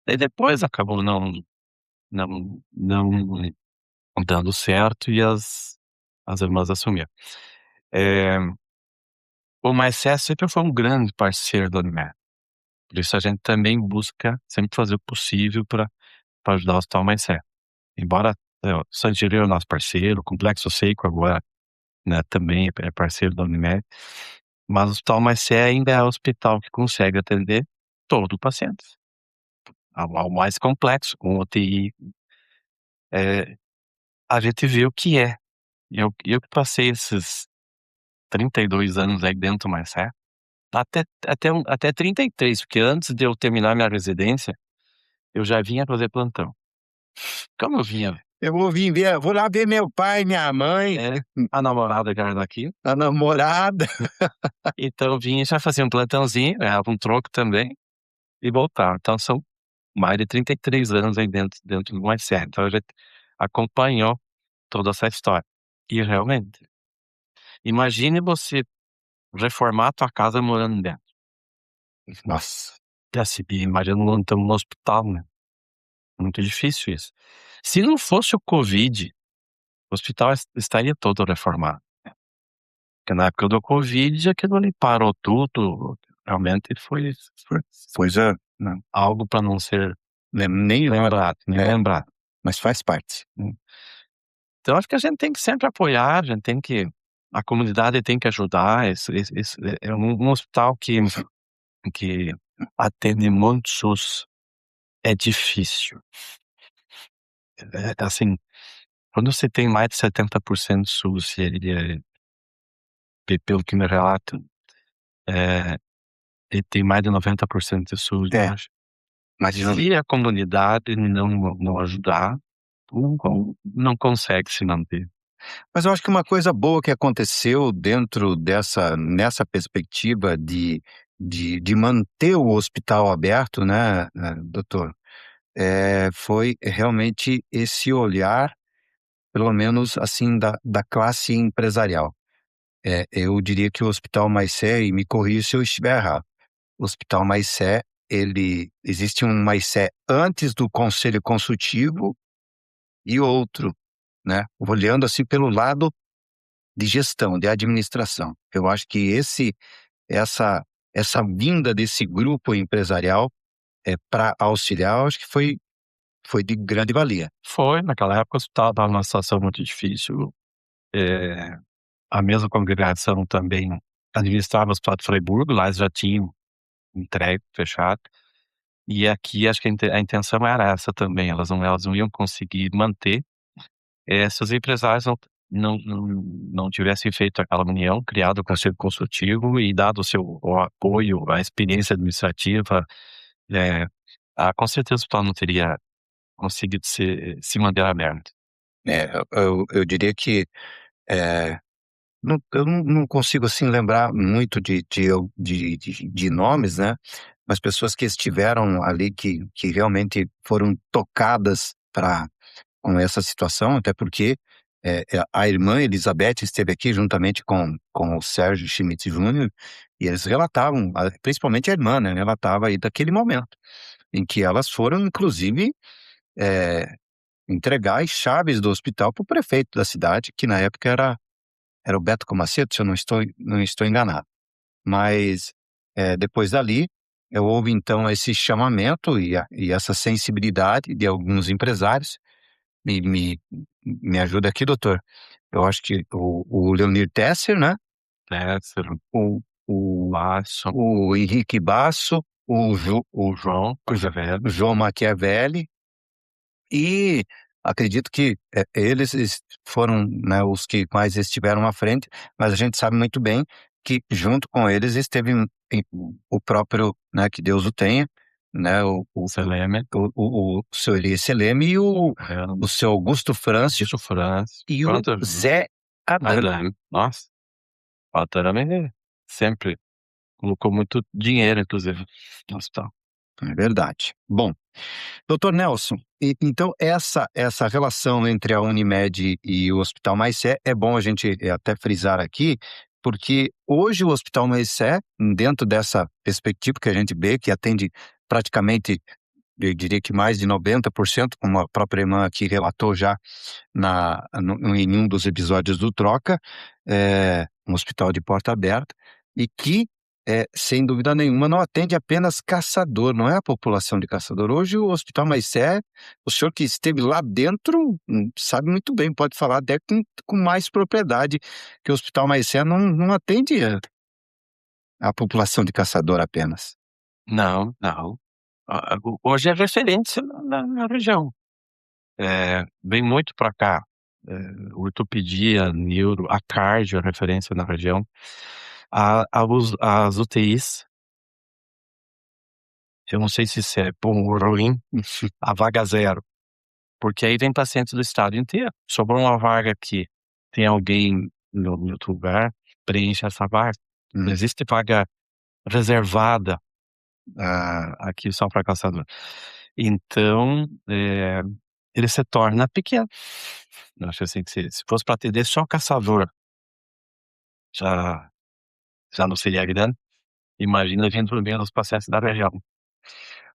E depois acabou não dando certo e as irmãs assumiram. O Maicé sempre foi um grande parceiro da Unimed. Por isso a gente também busca sempre fazer o possível para ajudar o Hospital Maicé. Embora o Santirê é o nosso parceiro, o Complexo Seco agora, né, também é parceiro da Unimed, mas o Hospital Maicé ainda é o hospital que consegue atender todo o paciente. Ao mais complexo, com UTI. A gente vê o que é. Eu que passei esses 32 anos aí dentro do Maicé, até 33, porque antes de eu terminar minha residência, eu já vinha fazer plantão. Como eu vinha? Eu vou lá ver meu pai, minha mãe. A namorada que era daqui. A namorada. Então eu vinha, já fazia um plantãozinho, ganhava um troco também, e voltava. Então são mais de 33 anos aí dentro do Maicé. Então a gente acompanhou toda essa história. E realmente, imagine você reformar a tua casa morando dentro. Nossa. Imagina não estamos no hospital, né? Muito difícil isso. Se não fosse o Covid, o hospital estaria todo reformado. Porque na época do Covid, aquilo ali parou tudo. Realmente foi Coisa. Não, algo para não ser nem lembrado, nem É. lembrado. Mas faz parte. Então acho que a gente tem que sempre apoiar, a comunidade tem que ajudar. Esse é um hospital que atende muito SUS. É difícil. Assim, quando você tem mais de 70% SUS, pelo que me relatam, ele tem mais de 90% de SUS, É. eu acho. Mas Se a comunidade não ajudar, não consegue se manter. eu acho que uma coisa boa que aconteceu nessa perspectiva de manter o hospital aberto, né, doutor, foi realmente esse olhar, pelo menos assim, da classe empresarial. Eu diria que o Hospital Maicé, e me corrija se eu estiver errado, o Hospital Maicé, existe um Maicé antes do Conselho Consultivo e outro, né, olhando assim pelo lado de gestão, de administração. Eu acho que essa vinda desse grupo empresarial para auxiliar, eu acho que foi de grande valia. Foi, naquela época o hospital estava numa situação muito difícil. A mesma congregação também administrava o Hospital de Freiburgo, lá eles já tinham entregue, fechado. E aqui acho que a intenção era essa também, elas não iam conseguir manter, se os empresários não tivessem feito aquela união, criado o conselho consultivo e dado o apoio, a experiência administrativa, com certeza o hospital não teria conseguido se manter aberto. Eu diria que eu não consigo assim lembrar muito de nomes, né? Mas pessoas que estiveram ali que realmente foram tocadas com essa situação, até porque a irmã Elizabeth esteve aqui juntamente com o Sérgio Schmidt Júnior, e eles relatavam, principalmente a irmã, né? Relatava aí daquele momento em que elas foram, inclusive, entregar as chaves do hospital para o prefeito da cidade, que na época era o Beto Comaceto, se eu não estou enganado. Mas depois dali, houve então esse chamamento e essa sensibilidade de alguns empresários. Me ajuda aqui, doutor. Eu acho que o Leonir Tesser, né? O, o, Basso, o Henrique Basso, o João Maquiavelli. João Machiavelli, e acredito que eles foram, né, os que mais estiveram à frente, mas a gente sabe muito bem que junto com eles esteve o próprio, né, que Deus o tenha, né, Seleme. o seu Elias Seleme e o seu Augusto Frâncio e o Zé Adame. Nossa, o Adame sempre colocou muito dinheiro, inclusive, no hospital. É verdade. Bom, doutor Nelson, então essa relação entre a Unimed e o Hospital Maicé é bom a gente até frisar aqui, porque hoje o Hospital Maicé, dentro dessa perspectiva que a gente vê, que atende praticamente, eu diria que mais de 90%, como a própria irmã aqui relatou já em um dos episódios do Troca, um hospital de porta aberta, e que sem dúvida nenhuma, não atende apenas Caçador, não é a população de Caçador. Hoje o Hospital Maicé, o senhor que esteve lá dentro, sabe muito bem, pode falar até com mais propriedade, que o Hospital Maicé não atende a população de Caçador apenas. Não. Hoje é referência na região. Vem muito para cá. Ortopedia, neuro, a cardio é referência na região. As UTIs, eu não sei se isso é bom ou ruim, a vaga zero. Porque aí vem pacientes do estado inteiro. Sobrou uma vaga aqui, tem alguém no outro lugar, preenche essa vaga. Não existe vaga reservada aqui só para Caçador. Então, ele se torna pequeno. Eu acho assim que se fosse para atender só Caçador, já já não seria grande, imagina vindo menos pacientes da região.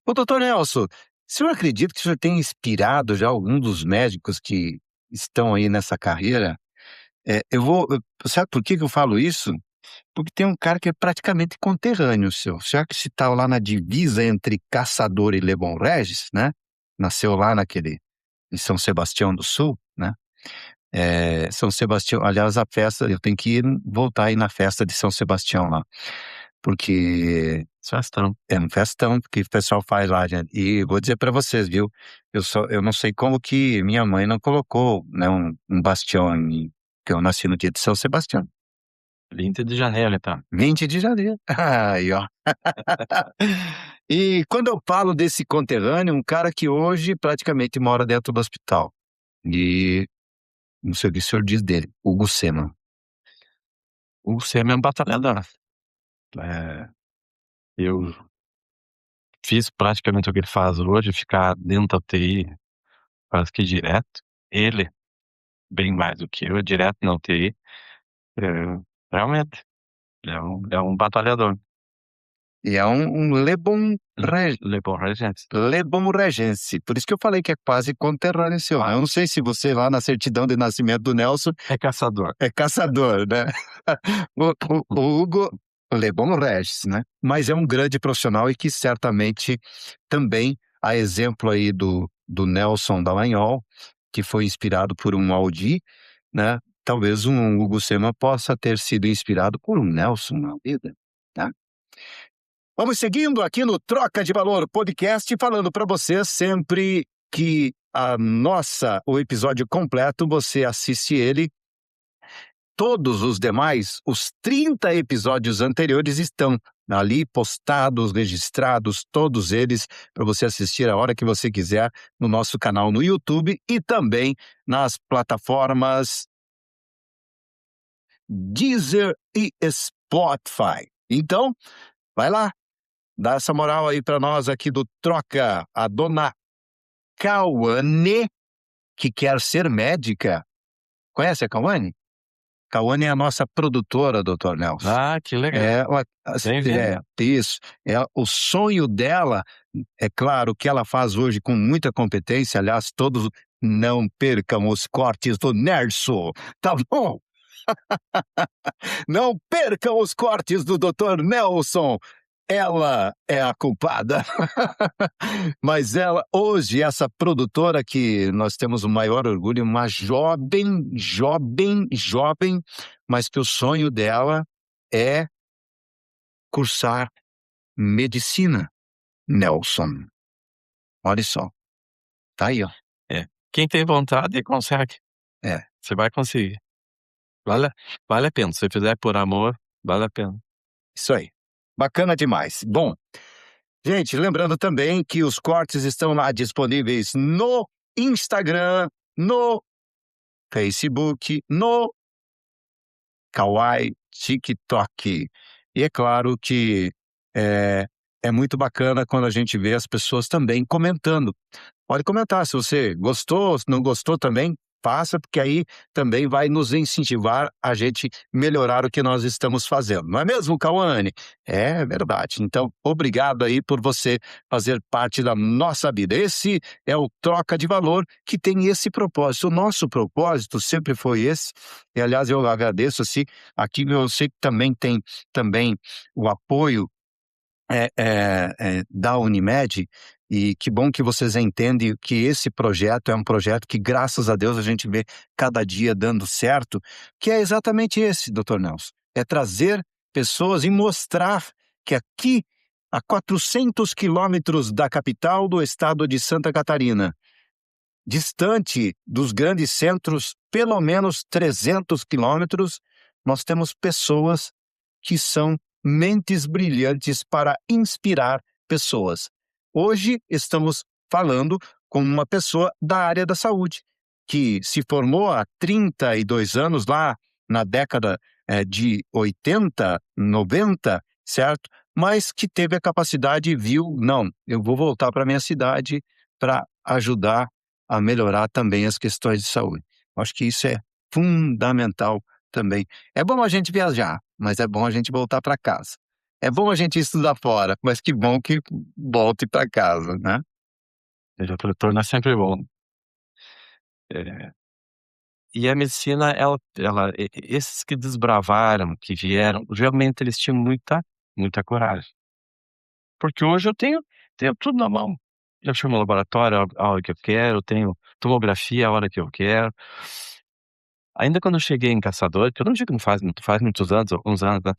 Ô, doutor Nelson, o senhor acredita que o senhor tem inspirado já algum dos médicos que estão aí nessa carreira? Sabe por que eu falo isso? Porque tem um cara que é praticamente conterrâneo seu. Já que se está lá na divisa entre Caçador e Lebon Regis, né? Nasceu lá em São Sebastião do Sul, né? São Sebastião, aliás, a festa, eu tenho que voltar aí na festa de São Sebastião lá. Porque Festão. é um festão que o pessoal faz lá, gente. E vou dizer para vocês, viu? Eu não sei como que minha mãe não colocou, né, um bastião em mim, que eu nasci no dia de São Sebastião. 20 de janeiro, então. 20 de janeiro. Aí, ó. E quando eu falo desse conterrâneo, um cara que hoje praticamente mora dentro do hospital. E não sei o que o senhor diz dele, Hugo Seman. O Semi é um batalhador. Eu fiz praticamente o que ele faz hoje, ficar dentro da UTI quase que direto. Ele, bem mais do que eu, direto na UTI. Realmente, é um batalhador. E é um Lebon Leborregente. Regense. Por isso que eu falei que é quase conterrâneo seu. Eu não sei se você lá na certidão de nascimento do Nelson É caçador. é caçador, né? O Hugo Lebon Regis, né? Mas é um grande profissional e que certamente também, a exemplo aí do Nelson Dallagnol, que foi inspirado por um Audi, né? Talvez um Hugo Seman possa ter sido inspirado por um Nelson na vida, tá? Vamos seguindo aqui no Troca de Valor Podcast, falando para você sempre que o episódio completo, você assiste ele. Todos os demais, os 30 episódios anteriores estão ali postados, registrados, todos eles, para você assistir a hora que você quiser no nosso canal no YouTube e também nas plataformas Deezer e Spotify. Então, vai lá, dá essa moral aí para nós aqui do Troca, a dona Cauane, que quer ser médica. Conhece a Cauane? Cauane é a nossa produtora, doutor Nelson. Ah, que legal. Isso. O sonho dela, é claro, que ela faz hoje com muita competência. Aliás, todos não percam os cortes do Nerso, tá bom? Não percam os cortes do Dr. Nelson. Ela é a culpada. Mas ela, hoje, essa produtora que nós temos o maior orgulho, uma jovem, mas que o sonho dela é cursar medicina. Nelson. Olha só. Tá aí, ó. Quem tem vontade consegue. Você vai conseguir. Vale a pena. Se você fizer por amor, vale a pena. Isso aí. Bacana demais. Bom, gente, lembrando também que os cortes estão lá disponíveis no Instagram, no Facebook, no Kawaii, TikTok. E é claro que é muito bacana quando a gente vê as pessoas também comentando. Pode comentar, se você gostou, se não gostou também, faça, porque aí também vai nos incentivar a gente melhorar o que nós estamos fazendo. Não é mesmo, Cauane? É verdade. Então, obrigado aí por você fazer parte da nossa vida. Esse é o Troca de Valor, que tem esse propósito. O nosso propósito sempre foi esse. E, aliás, eu agradeço, assim, aqui eu sei que também tem o apoio da Unimed, e que bom que vocês entendem que esse projeto é um projeto que, graças a Deus, a gente vê cada dia dando certo, que é exatamente esse, doutor Nelson. É trazer pessoas e mostrar que aqui, a 400 quilômetros da capital do estado de Santa Catarina, distante dos grandes centros, pelo menos 300 quilômetros, nós temos pessoas que são mentes brilhantes para inspirar pessoas. Hoje estamos falando com uma pessoa da área da saúde, que se formou há 32 anos, lá na década de 80, 90, certo? Mas que teve a capacidade e viu, não, eu vou voltar para a minha cidade para ajudar a melhorar também as questões de saúde. Acho que isso é fundamental também. É bom a gente viajar, mas é bom a gente voltar para casa. É bom a gente estudar fora, mas que bom que volte para casa, né? Seja, o retorno é sempre bom. É, e a medicina, esses que desbravaram, que vieram, realmente eles tinham muita coragem. Porque hoje eu tenho tudo na mão. Já chamo o laboratório a hora que eu quero, tenho tomografia a hora que eu quero. Ainda quando eu cheguei em Caçador, que eu não digo que não faz muitos anos, alguns anos, né?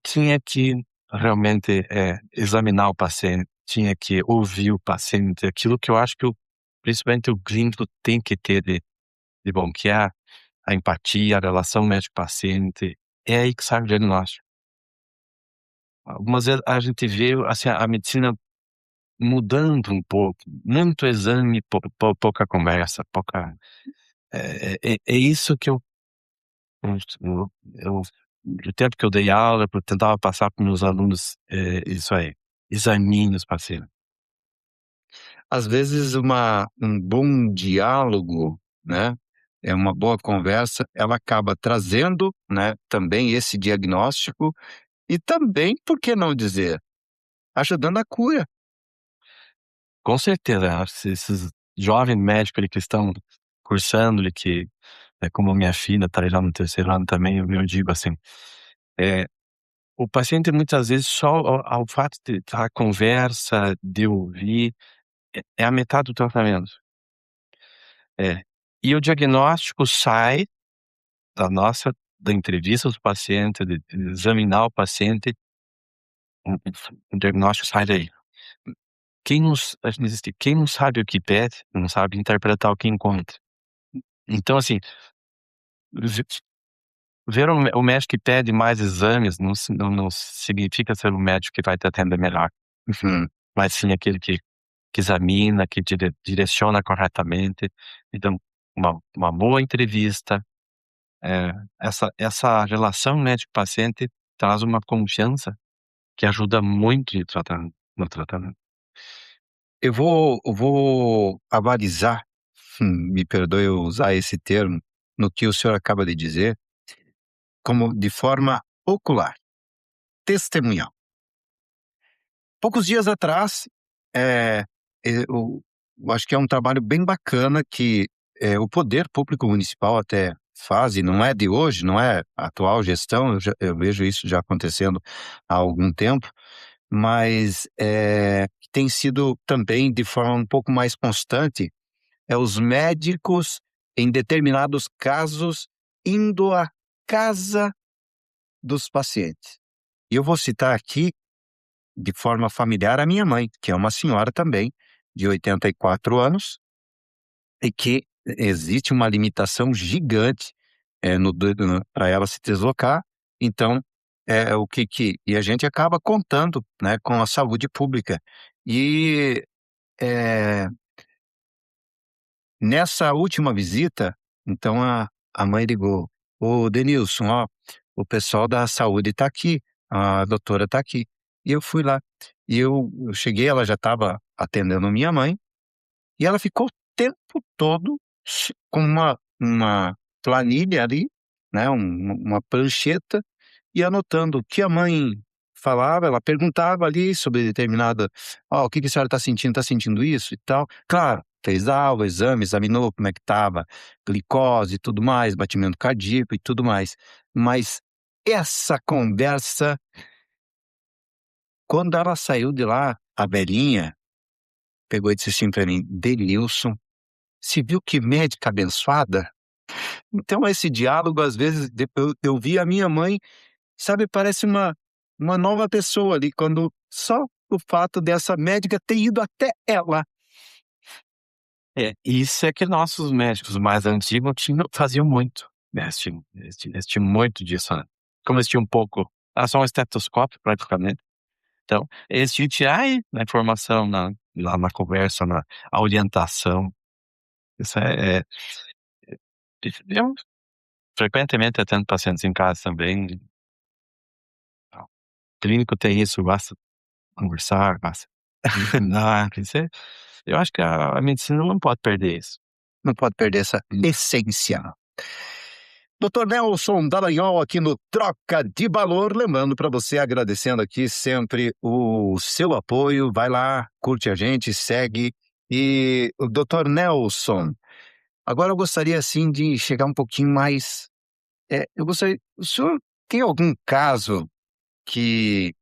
Tinha que realmente, examinar o paciente, tinha que ouvir o paciente, aquilo que eu acho que principalmente o clínico tem que ter de bom, que é a empatia, a relação médico-paciente, é aí que sai o diagnóstico. Algumas vezes a gente vê, assim, a medicina mudando um pouco, muito exame, pouca conversa, pouca. É isso que eu, o tempo que eu dei aula, eu tentava passar para meus alunos, isso aí, examine os pacientes. Às vezes um bom diálogo, né, é uma boa conversa, ela acaba trazendo, né, também esse diagnóstico e também, por que não dizer, ajudando a cura. Com certeza, acho que esses jovens médicos ali que estão cursando ali, que é como minha filha está lá no 3º ano também, eu digo assim, o paciente muitas vezes só ao fato da conversa, de ouvir, é a metade do tratamento. E o diagnóstico sai da entrevista do paciente, de examinar o paciente, o diagnóstico sai daí. A gente diz que quem não sabe o que pede, não sabe interpretar o que encontra. Então, assim, ve ver o médico que pede mais exames não significa ser o médico que vai te atender melhor, Uhum. mas sim aquele que examina, que direciona corretamente. Então, uma boa entrevista, essa relação médico-paciente traz uma confiança que ajuda muito no tratamento. Eu vou avalizar, me perdoe eu usar esse termo, no que o senhor acaba de dizer, como de forma ocular, testemunhal. Poucos dias atrás, eh, eu acho que é um trabalho bem bacana que, o poder público municipal até faz, e não é de hoje, não é a atual gestão, eu vejo isso já acontecendo há algum tempo, mas, tem sido também de forma um pouco mais constante, os médicos, em determinados casos, indo à casa dos pacientes. E eu vou citar aqui, de forma familiar, a minha mãe, que é uma senhora também, de 84 anos, e que existe uma limitação gigante, para ela se deslocar. Então, e a gente acaba contando, né, com a saúde pública. E, eh nessa última visita, então a mãe ligou: "Ô Denilson, ó, o pessoal da saúde está aqui, a doutora está aqui". E eu fui lá. E eu cheguei, ela já estava atendendo minha mãe, e ela ficou o tempo todo com uma planilha ali, né, uma prancheta, e anotando o que a mãe falava. Ela perguntava ali sobre determinada: "Ó, o que que a senhora está sentindo? Está sentindo isso e tal?". Claro, fez o exame, examinou como é que estava, glicose e tudo mais, batimento cardíaco e tudo mais. Mas essa conversa, quando ela saiu de lá, a velhinha pegou e disse assim para mim: "Denilson, você viu que médica abençoada?". Então esse diálogo, às vezes, eu vi a minha mãe, sabe, parece uma nova pessoa ali, quando só o fato dessa médica ter ido até ela. Isso é que nossos médicos mais antigos faziam muito, né, eles tinham muito disso, né. Como eles tinham só um estetoscópio praticamente, então eles tinham que tirar aí a informação lá na conversa, a orientação. Isso eu frequentemente atendo pacientes em casa também. O clínico tem isso, gosta de conversar, gosta isso eu acho que a medicina não pode perder isso. Não pode perder essa essência. Dr. Nelson Dallagnol aqui no Troca de Valor, lembrando para você, agradecendo aqui sempre o seu apoio, vai lá, curte a gente, segue. E o Dr. Nelson, agora eu gostaria assim de chegar um pouquinho mais, o senhor tem algum caso que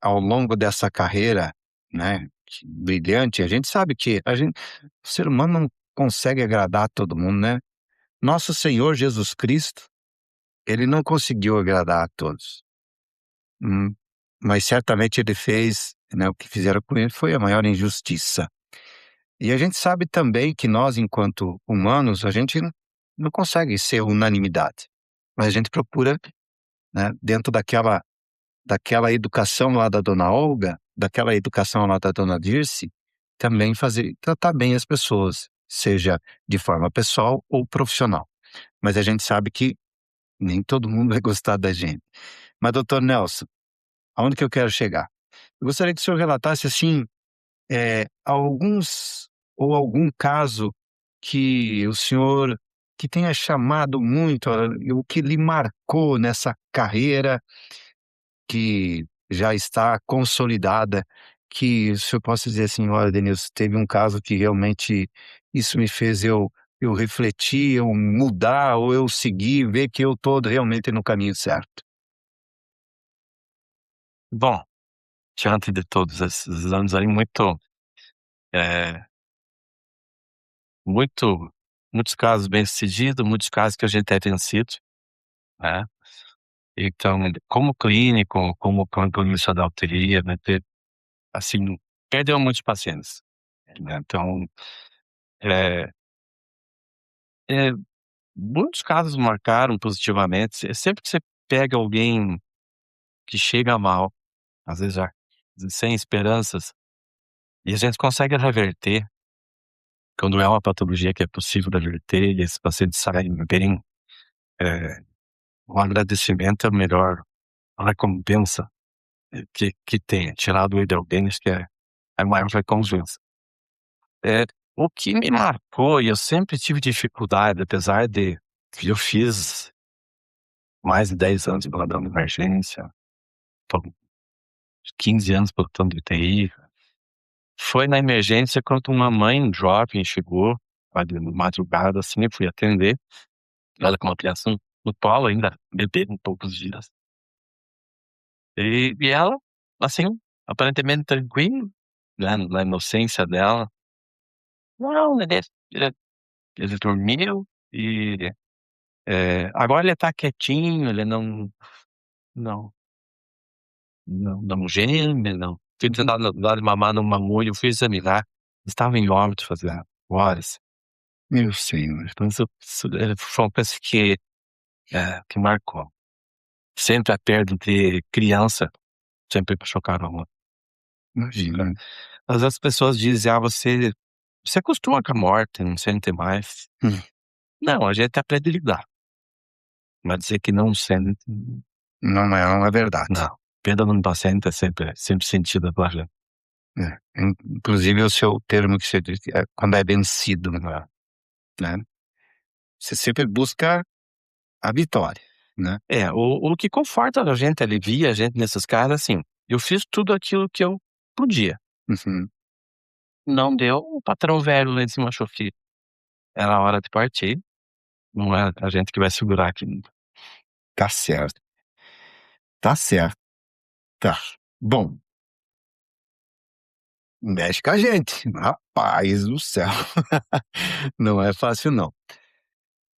ao longo dessa carreira, né, brilhante, a gente sabe que o ser humano não consegue agradar todo mundo, né? Nosso Senhor Jesus Cristo, ele não conseguiu agradar a todos. Mas certamente ele fez, né, o que fizeram com ele foi a maior injustiça. E a gente sabe também que nós, enquanto humanos, a gente não consegue ser unanimidade. Mas a gente procura, né, dentro daquela educação lá da dona Olga, daquela educação lá da dona Dirce, também tratar bem as pessoas, seja de forma pessoal ou profissional. Mas a gente sabe que nem todo mundo vai gostar da gente. Mas, doutor Nelson, aonde que eu quero chegar? Eu gostaria que o senhor relatasse, assim, algum caso que o senhor, que tenha chamado muito, o que lhe marcou nessa carreira que já está consolidada, que o senhor possa dizer assim: olha, Denilson, teve um caso que realmente isso me fez eu refletir, eu mudar, ou eu seguir, ver que eu estou realmente no caminho certo. Bom, diante de todos esses anos aí, eh, muitos casos bem-sucedidos, muitos casos que a gente é vencido, né. Então, como clínico, como plantonista da UTI, né, assim, perdeu muitos pacientes, né. Então, eh eh, muitos casos marcaram positivamente. Sempre que você pega alguém que chega mal, às vezes já sem esperanças, e a gente consegue reverter, quando é uma patologia que é possível reverter e esses pacientes saem bem, eh, o agradecimento é a melhor recompensa que tem. Tirar a dor de alguém, acho que é a maior recompensa. O que me marcou, e eu sempre tive dificuldade, apesar de que eu fiz mais de 10 anos de plantão de emergência, tô 15 anos plantão de UTI. Foi na emergência quando uma mãe jovem chegou, ali de madrugada, assim, eu fui atender, ela com uma criança no colo ainda, bebê com poucos dias. E ela, assim, aparentemente tranquila, né, na inocência dela. Não, ele dormiu e, agora ele tá quietinho, ele não não geme, não. Fui tentar dar de mamar no mamulho, fui examinar, estava em óbito fazia horas. Meu senhor, então isso foi uma coisa que marcou. Sempre a perda de criança, sempre me chocaram muito. Imagina. Às vezes as pessoas dizem: "Ah, você acostuma com a morte, não sente mais". Não, a gente aprende a lidar, mas dizer que não sente, Não é verdade. não. Perda de um paciente é sempre sentida pela gente. Inclusive o seu termo que você disse, quando é vencido, né? Você sempre busca a vitória, né? O que conforta a gente, alivia a gente nesses casos, assim, eu fiz tudo aquilo que eu podia. Uhum. Não deu, o patrão velho lá em cima achou que era a hora de partir, não é a gente que vai segurar aqui. Tá certo, tá certo, tá. Bom, mexe com a gente, rapaz do céu. Não é fácil não.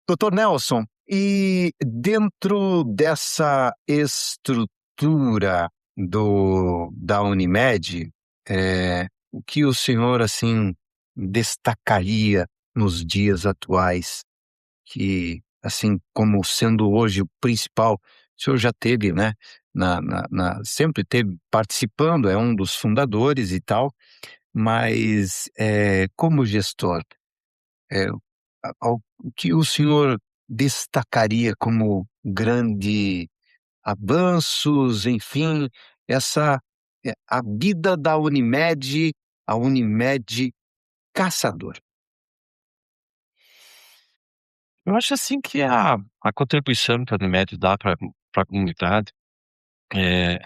Doutor Nelson, e dentro dessa estrutura da Unimed, o que o senhor, assim, destacaria nos dias atuais, que, assim, como sendo hoje o principal, o senhor já teve, né, sempre teve participando, é um dos fundadores e tal, mas, como gestor, é, o que o senhor destacaria como grande avanços, enfim, a vida da Unimed, a Unimed Caçador? Eu acho assim que a contribuição que a Unimed dá para a comunidade, é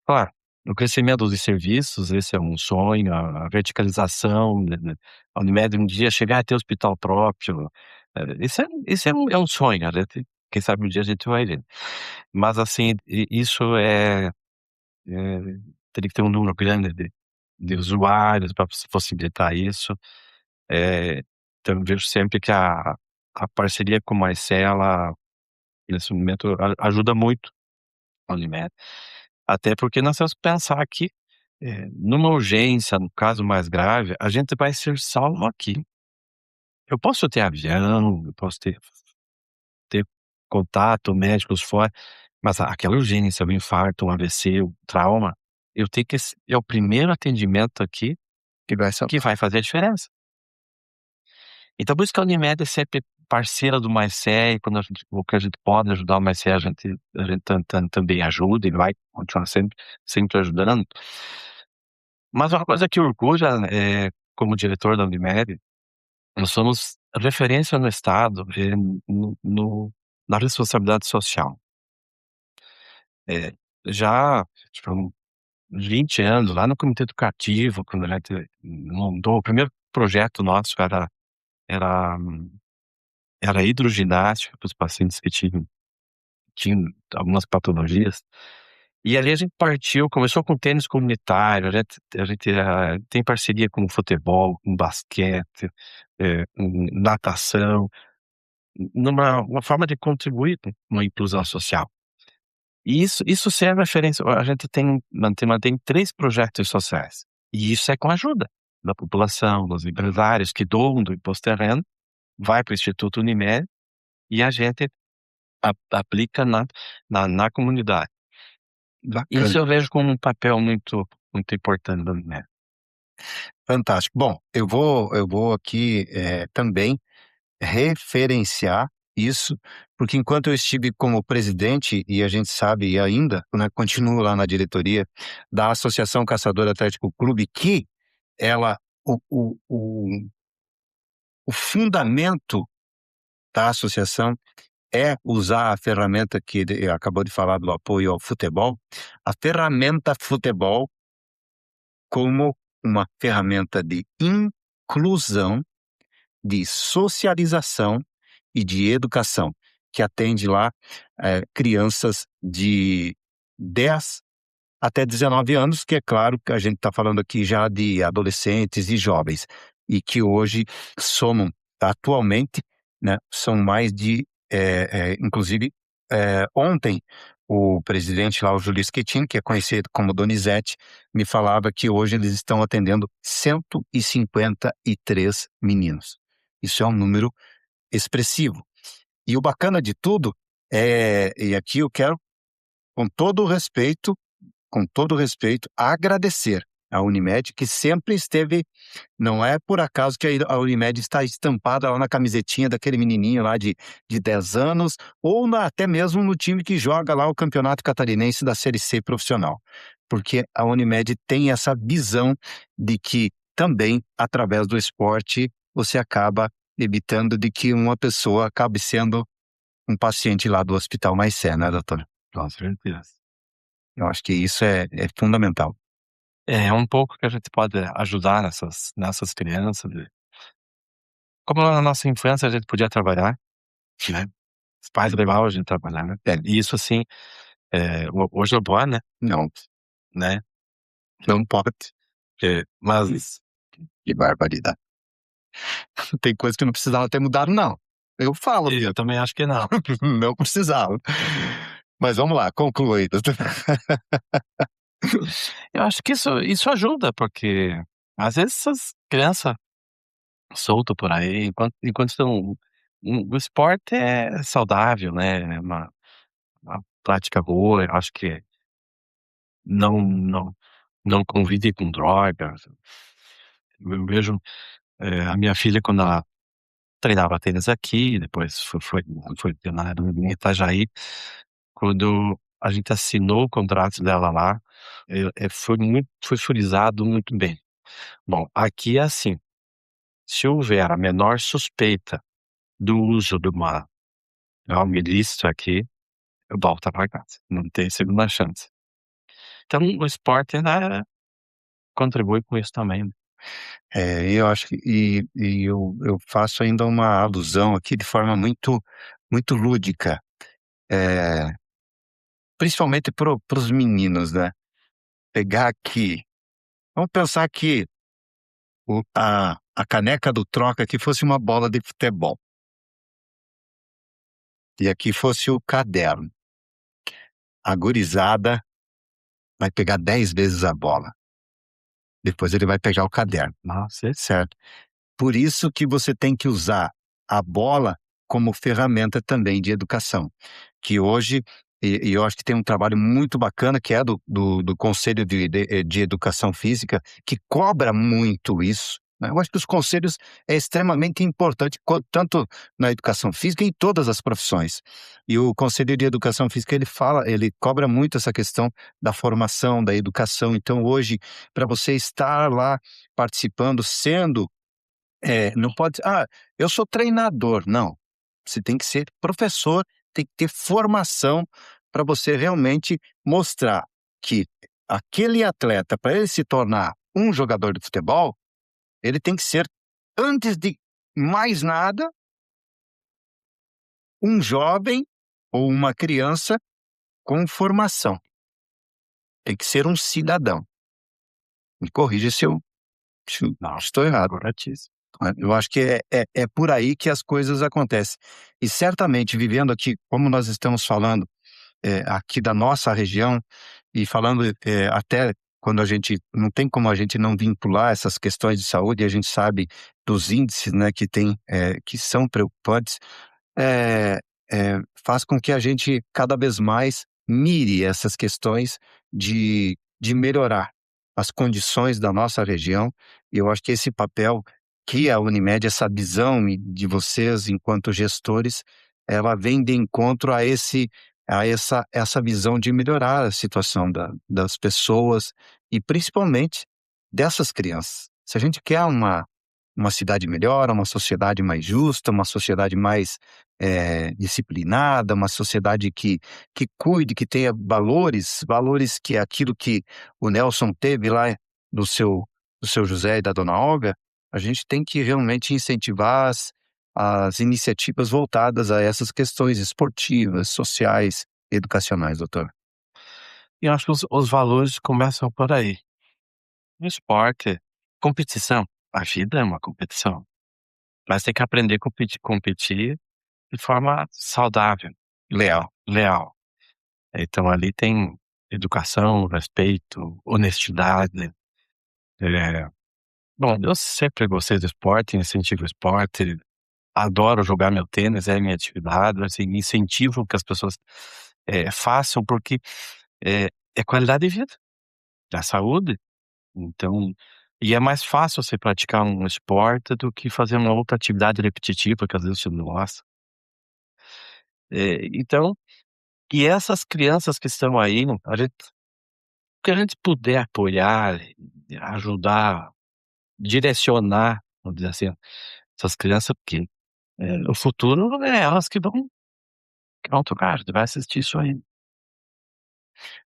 claro, o crescimento dos serviços, esse é um sonho, a verticalização, né, a Unimed um dia chegar a ter hospital próprio, isso é um sonho, a gente quem sabe um dia a gente vai ver. Mas assim, isso teria que ter um número grande de usuários para possibilitar isso. Então eu vejo sempre que a parceria com a Marcela, nesse momento, ajuda muito a Unimed. Até porque nós temos que pensar que, numa urgência, no caso mais grave, a gente vai ser salvo aqui. Eu posso ter avião, eu posso ter contato, médicos fora, mas aquela urgência, o infarto, o AVC, o trauma, eu tenho que é o primeiro atendimento aqui Que vai ser que vai fazer a diferença. Então por isso que a Unimed é sempre parceira do MyCE, e quando o que a gente pode ajudar o MyCE, a gente também ajuda e vai continuar sempre ajudando. Mas uma coisa que orgulha, como diretor da Unimed, nós somos referência no estado, na responsabilidade social. Eh, já, tipo, 20 anos, lá no comitê educativo, quando a gente montou o primeiro projeto nosso era era hidroginástica para os pacientes que tinham algumas patologias, e ali a gente começou com tênis comunitário, a gente tem parceria com futebol, com basquete, com natação, numa uma forma de contribuir com uma inclusão social. E isso serve a referência, a gente mantém 3 projetos sociais, e isso é com a ajuda da população, dos empresários que doam do imposto terreno, vai para o Instituto Unimed, e a gente aplica na comunidade. Isso bacana. eu vejo como um papel muito importante da Unimed. Fantástico. Bom, eu vou aqui, também referenciar isso, porque enquanto eu estive como presidente, e a gente sabe e ainda, né, continuo lá na diretoria da Associação Caçador Atlético Clube, que ela o fundamento da associação é usar a ferramenta que ele acabou de falar do apoio ao futebol, a ferramenta futebol como uma ferramenta de inclusão, de socialização e de educação, que atende lá, crianças de 10 até 19 anos, que é claro que a gente está falando aqui já de adolescentes e jovens, e que hoje somam, atualmente, né, são mais de, inclusive, ontem o presidente lá, o Júlio Schettino, que é conhecido como Donizete, me falava que hoje eles estão atendendo 153 meninos. Isso é um número expressivo. E o bacana de tudo e aqui eu quero, com todo o respeito, agradecer à Unimed, que sempre esteve, não é por acaso que a Unimed está estampada lá na camisetinha daquele menininho lá de 10 anos, ou até mesmo no time que joga lá o Campeonato Catarinense da Série C profissional. Porque a Unimed tem essa visão de que também, através do esporte, você acaba evitando de que uma pessoa acabe sendo um paciente lá do Hospital MyCE, né, doutor? Com certeza. Eu acho que isso é fundamental. É um pouco que a gente pode ajudar nessas crianças, como na nossa infância a gente podia trabalhar, né, os pais levavam a gente trabalhar, né, e isso assim, hoje não pode, Não, né, não pode. mas Que barbaridade. Tem coisa que não precisava ter mudado, não. Eu falo, eu também acho que não. não precisava. Mas vamos lá, conclua aí, doutor. Eu acho que isso ajuda, porque às vezes essas crianças soltas por aí, enquanto estão o esporte é saudável, né, é uma prática boa, eu acho que não convive com drogas. Eu vejo, a minha filha quando ela treinava tênis aqui, depois foi treinar em Itajaí, quando a gente assinou o contrato dela lá, foi frisado muito bem. Bom, aqui é assim, se houver a menor suspeita do uso de algo ilícito aqui, eu volto pra casa, não tem segunda chance. Então o esporte, né, contribui com isso também, né. E eu acho que eu faço ainda uma alusão aqui de forma muito muito lúdica, eh, principalmente para os meninos, né. Pegar aqui, vamos pensar que a caneca do troca aqui fosse uma bola de futebol, e aqui fosse o caderno. A gurizada vai pegar 10 vezes a bola, depois ele vai pegar o caderno, Nossa, certo? Por isso que você tem que usar a bola como ferramenta também de educação, que hoje e eu acho que tem um trabalho muito bacana que é do Conselho de Educação Física, que cobra muito isso, né. Eu acho que os conselhos é extremamente importante tanto na educação física em todas as profissões. E o Conselho de Educação Física ele cobra muito essa questão da formação, da educação. Então hoje, para você estar lá participando, sendo não pode eu sou treinador, não. Você tem que ser professor, tem que ter formação para você realmente mostrar que aquele atleta, para ele se tornar um jogador de futebol, ele tem que ser, antes de mais nada, um jovem ou uma criança com formação. Tem que ser um cidadão. Me corrija se eu estou errado. corretíssimo. Eu acho que é por aí que as coisas acontecem. E certamente, vivendo aqui, como nós estamos falando, aqui da nossa região, e falando até quando a gente não tem como a gente não vincular essas questões de saúde, e a gente sabe dos índices, né, que tem, que são preocupantes, eh faz com que a gente cada vez mais mire essas questões de melhorar as condições da nossa região. E eu acho que esse papel que a Unimed, essa visão de vocês enquanto gestores, ela vem de encontro a essa visão de melhorar a situação das pessoas e principalmente dessas crianças. Se a gente quer uma cidade melhor, uma sociedade mais justa, uma sociedade mais disciplinada, uma sociedade que cuide, que tenha valores que é aquilo que o Nelson teve lá do seu José e da dona Olga. A gente tem que realmente incentivar as iniciativas voltadas a essas questões esportivas, sociais, educacionais, doutor. E eu acho que os valores começam por aí. No esporte, competição, a vida é uma competição, mas tem que aprender a competir de forma saudável, leal. Então ali tem educação, respeito, honestidade. Eh, bom, eu sempre gostei do esporte, incentivo o esporte, adoro jogar meu tênis, é minha atividade, assim, incentivo que as pessoas, façam, porque, é qualidade de vida, é saúde. Então e é mais fácil você praticar um esporte do que fazer uma outra atividade repetitiva que às vezes você não gosta. Então, e essas crianças que estão aí, o que a gente puder apoiar, ajudar, direcionar, vamos dizer assim, essas crianças, porque, o futuro é elas que vão tocar, vai assistir isso aí.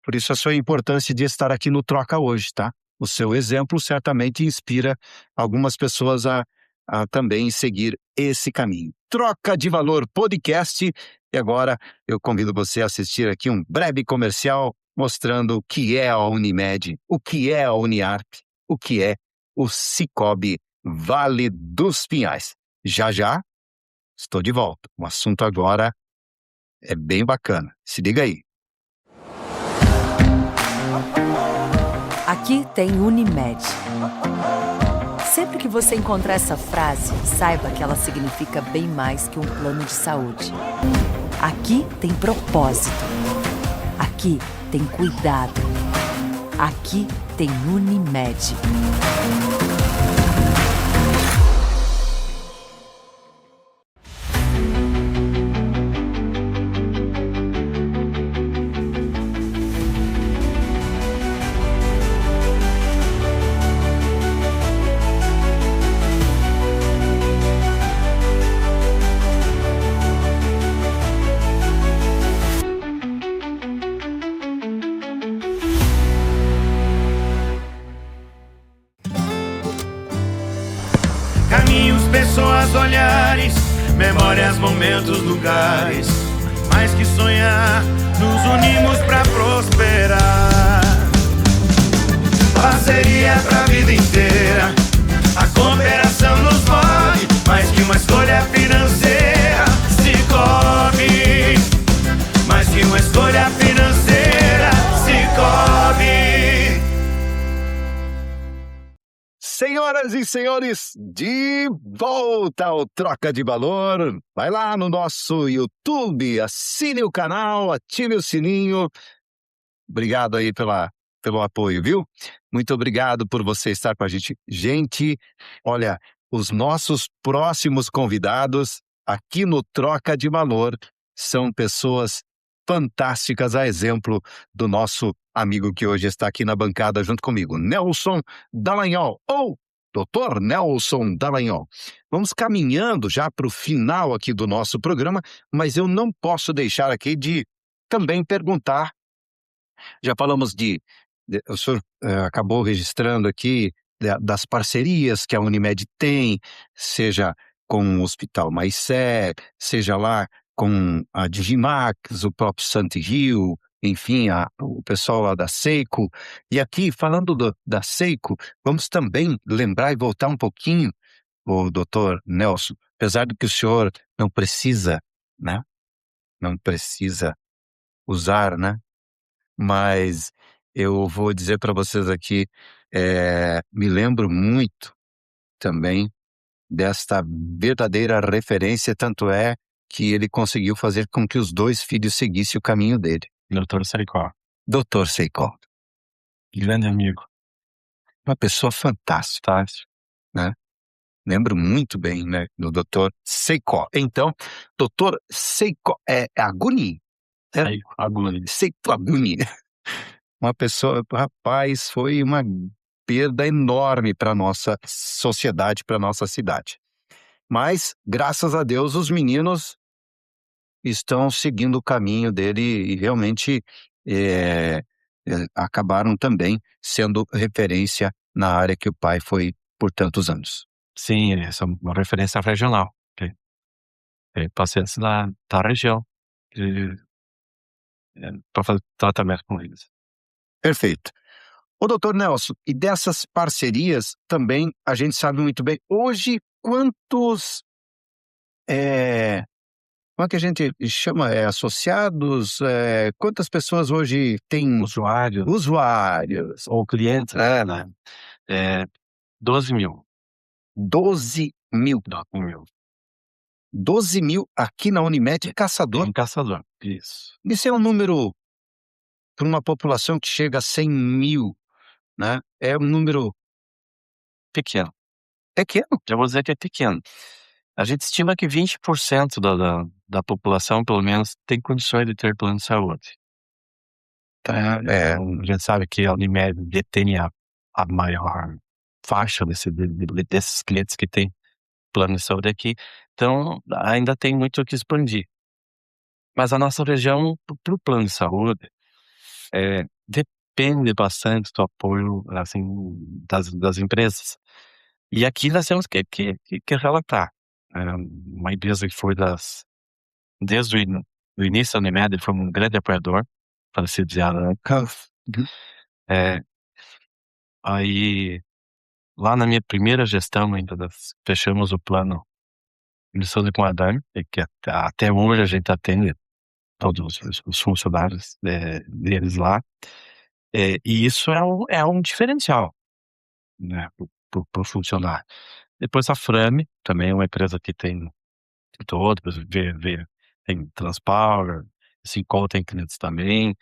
Por isso a sua importância de estar aqui no Troca hoje, tá? O seu exemplo certamente inspira algumas pessoas a também seguir esse caminho. Troca de Valor Podcast. E agora eu convido você a assistir aqui um breve comercial mostrando o que é a Unimed, o que é a Uniarp, o que é o Sicoob Vale dos Pinhais. Já já estou de volta. O assunto agora é bem bacana. Se liga aí. Aqui tem Unimed. Sempre que você encontrar essa frase, saiba que ela significa bem mais que um plano de saúde. Aqui tem propósito. Aqui tem cuidado. Aqui tem Unimed. memórias, olhares, memórias, momentos, lugares. Mais que sonhar, nos unimos pra prosperar. Parceria pra vida inteira, a cooperação nos move. Mais que uma escolha financeira, Cicobi. Mais que uma escolha financeira, Cicobi. Senhoras e senhores, de volta ao Troca de Valor. Vai lá no nosso YouTube, assine o canal, ative o sininho. Obrigado aí pelo apoio, viu? Muito obrigado por você estar com a gente. Gente, olha, os nossos próximos convidados aqui no Troca de Valor são pessoas fantásticas, a exemplo do nosso amigo que hoje está aqui na bancada junto comigo, Nelson Dallagnol, ou Dr. Nelson Dallagnol. Vamos caminhando já para o final aqui do nosso programa, mas eu não posso deixar aqui de também perguntar. Já falamos o senhor acabou registrando aqui das parcerias que a Unimed tem, seja com o Hospital Maicé, seja lá com a Digimax, o próprio Santo Rio, enfim, o pessoal lá da Seiko. E aqui, falando da Seiko, vamos também lembrar e voltar um pouquinho, o doutor Nelson, apesar de que o senhor não precisa, né? Não precisa usar, né? Mas eu vou dizer para vocês aqui, me lembro muito também desta verdadeira referência, tanto é que ele conseguiu fazer com que os 2 filhos seguissem o caminho dele. Dr. Seiko, Dr. Seiko, grande amigo. uma pessoa fantástica, Fantástico. né? Lembro muito bem, né, do Dr. Seiko. Então, Dr. Seiko Aguni, Seiko Aguni. Seiko Aguni. Uma pessoa, rapaz, foi uma perda enorme para nossa sociedade, para nossa cidade. Mas, graças a Deus, os meninos estão seguindo o caminho dele e realmente acabaram também sendo referência na área que o pai foi por tantos anos. Sim, essa é uma referência regional. Okay? Pacientes da região para fazer tratamento com eles. Perfeito. Ô, doutor Nelson, e dessas parcerias também a gente sabe muito bem, hoje quantos, como é que a gente chama, associados, quantas pessoas hoje têm usuários? Ou clientes, né? 12 mil. 12 mil. 12 mil aqui na Unimed Caçador. Um caçador, isso. Isso é um número para uma população que chega a 100 mil, né? É um número Pequeno. pequeno. Já vou dizer que é pequeno. A gente estima que 20% da população, pelo menos, tem condições de ter plano de saúde. Então, a gente sabe que a Unimed detém a maior faixa desses clientes que têm plano de saúde aqui. Então, ainda tem muito o que expandir. Mas a nossa região, para o plano de saúde, depende bastante do apoio, assim, das empresas. E aqui nós temos que relatar. Uma empresa que foi desde o início da Unimed, foi um grande apoiador, falecido de aí, lá na minha primeira gestão ainda, fechamos o plano de saúde com a Adame, que até hoje a gente atende todos os funcionários deles lá. E isso é um diferencial, né, pro funcionário. Depois a Frame, também é uma empresa que tem todos, tem Transpower, Sincol tem clientes também.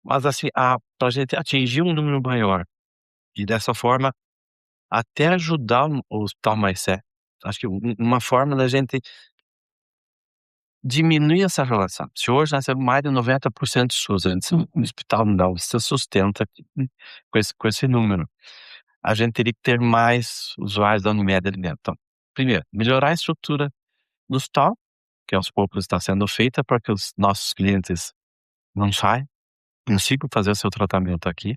Mas assim, pra gente atingir um número maior e dessa forma até ajudar o Hospital Maicé, acho que uma forma da gente diminuir essa relação. Se hoje nós temos mais de 90% de SUS, antes o hospital não se sustenta com esse número. A gente teria que ter mais usuários da Unimed ali dentro. Então, primeiro, melhorar a estrutura do hospital, que aos poucos está sendo feita para que os nossos clientes não saiam, consigam fazer o seu tratamento aqui.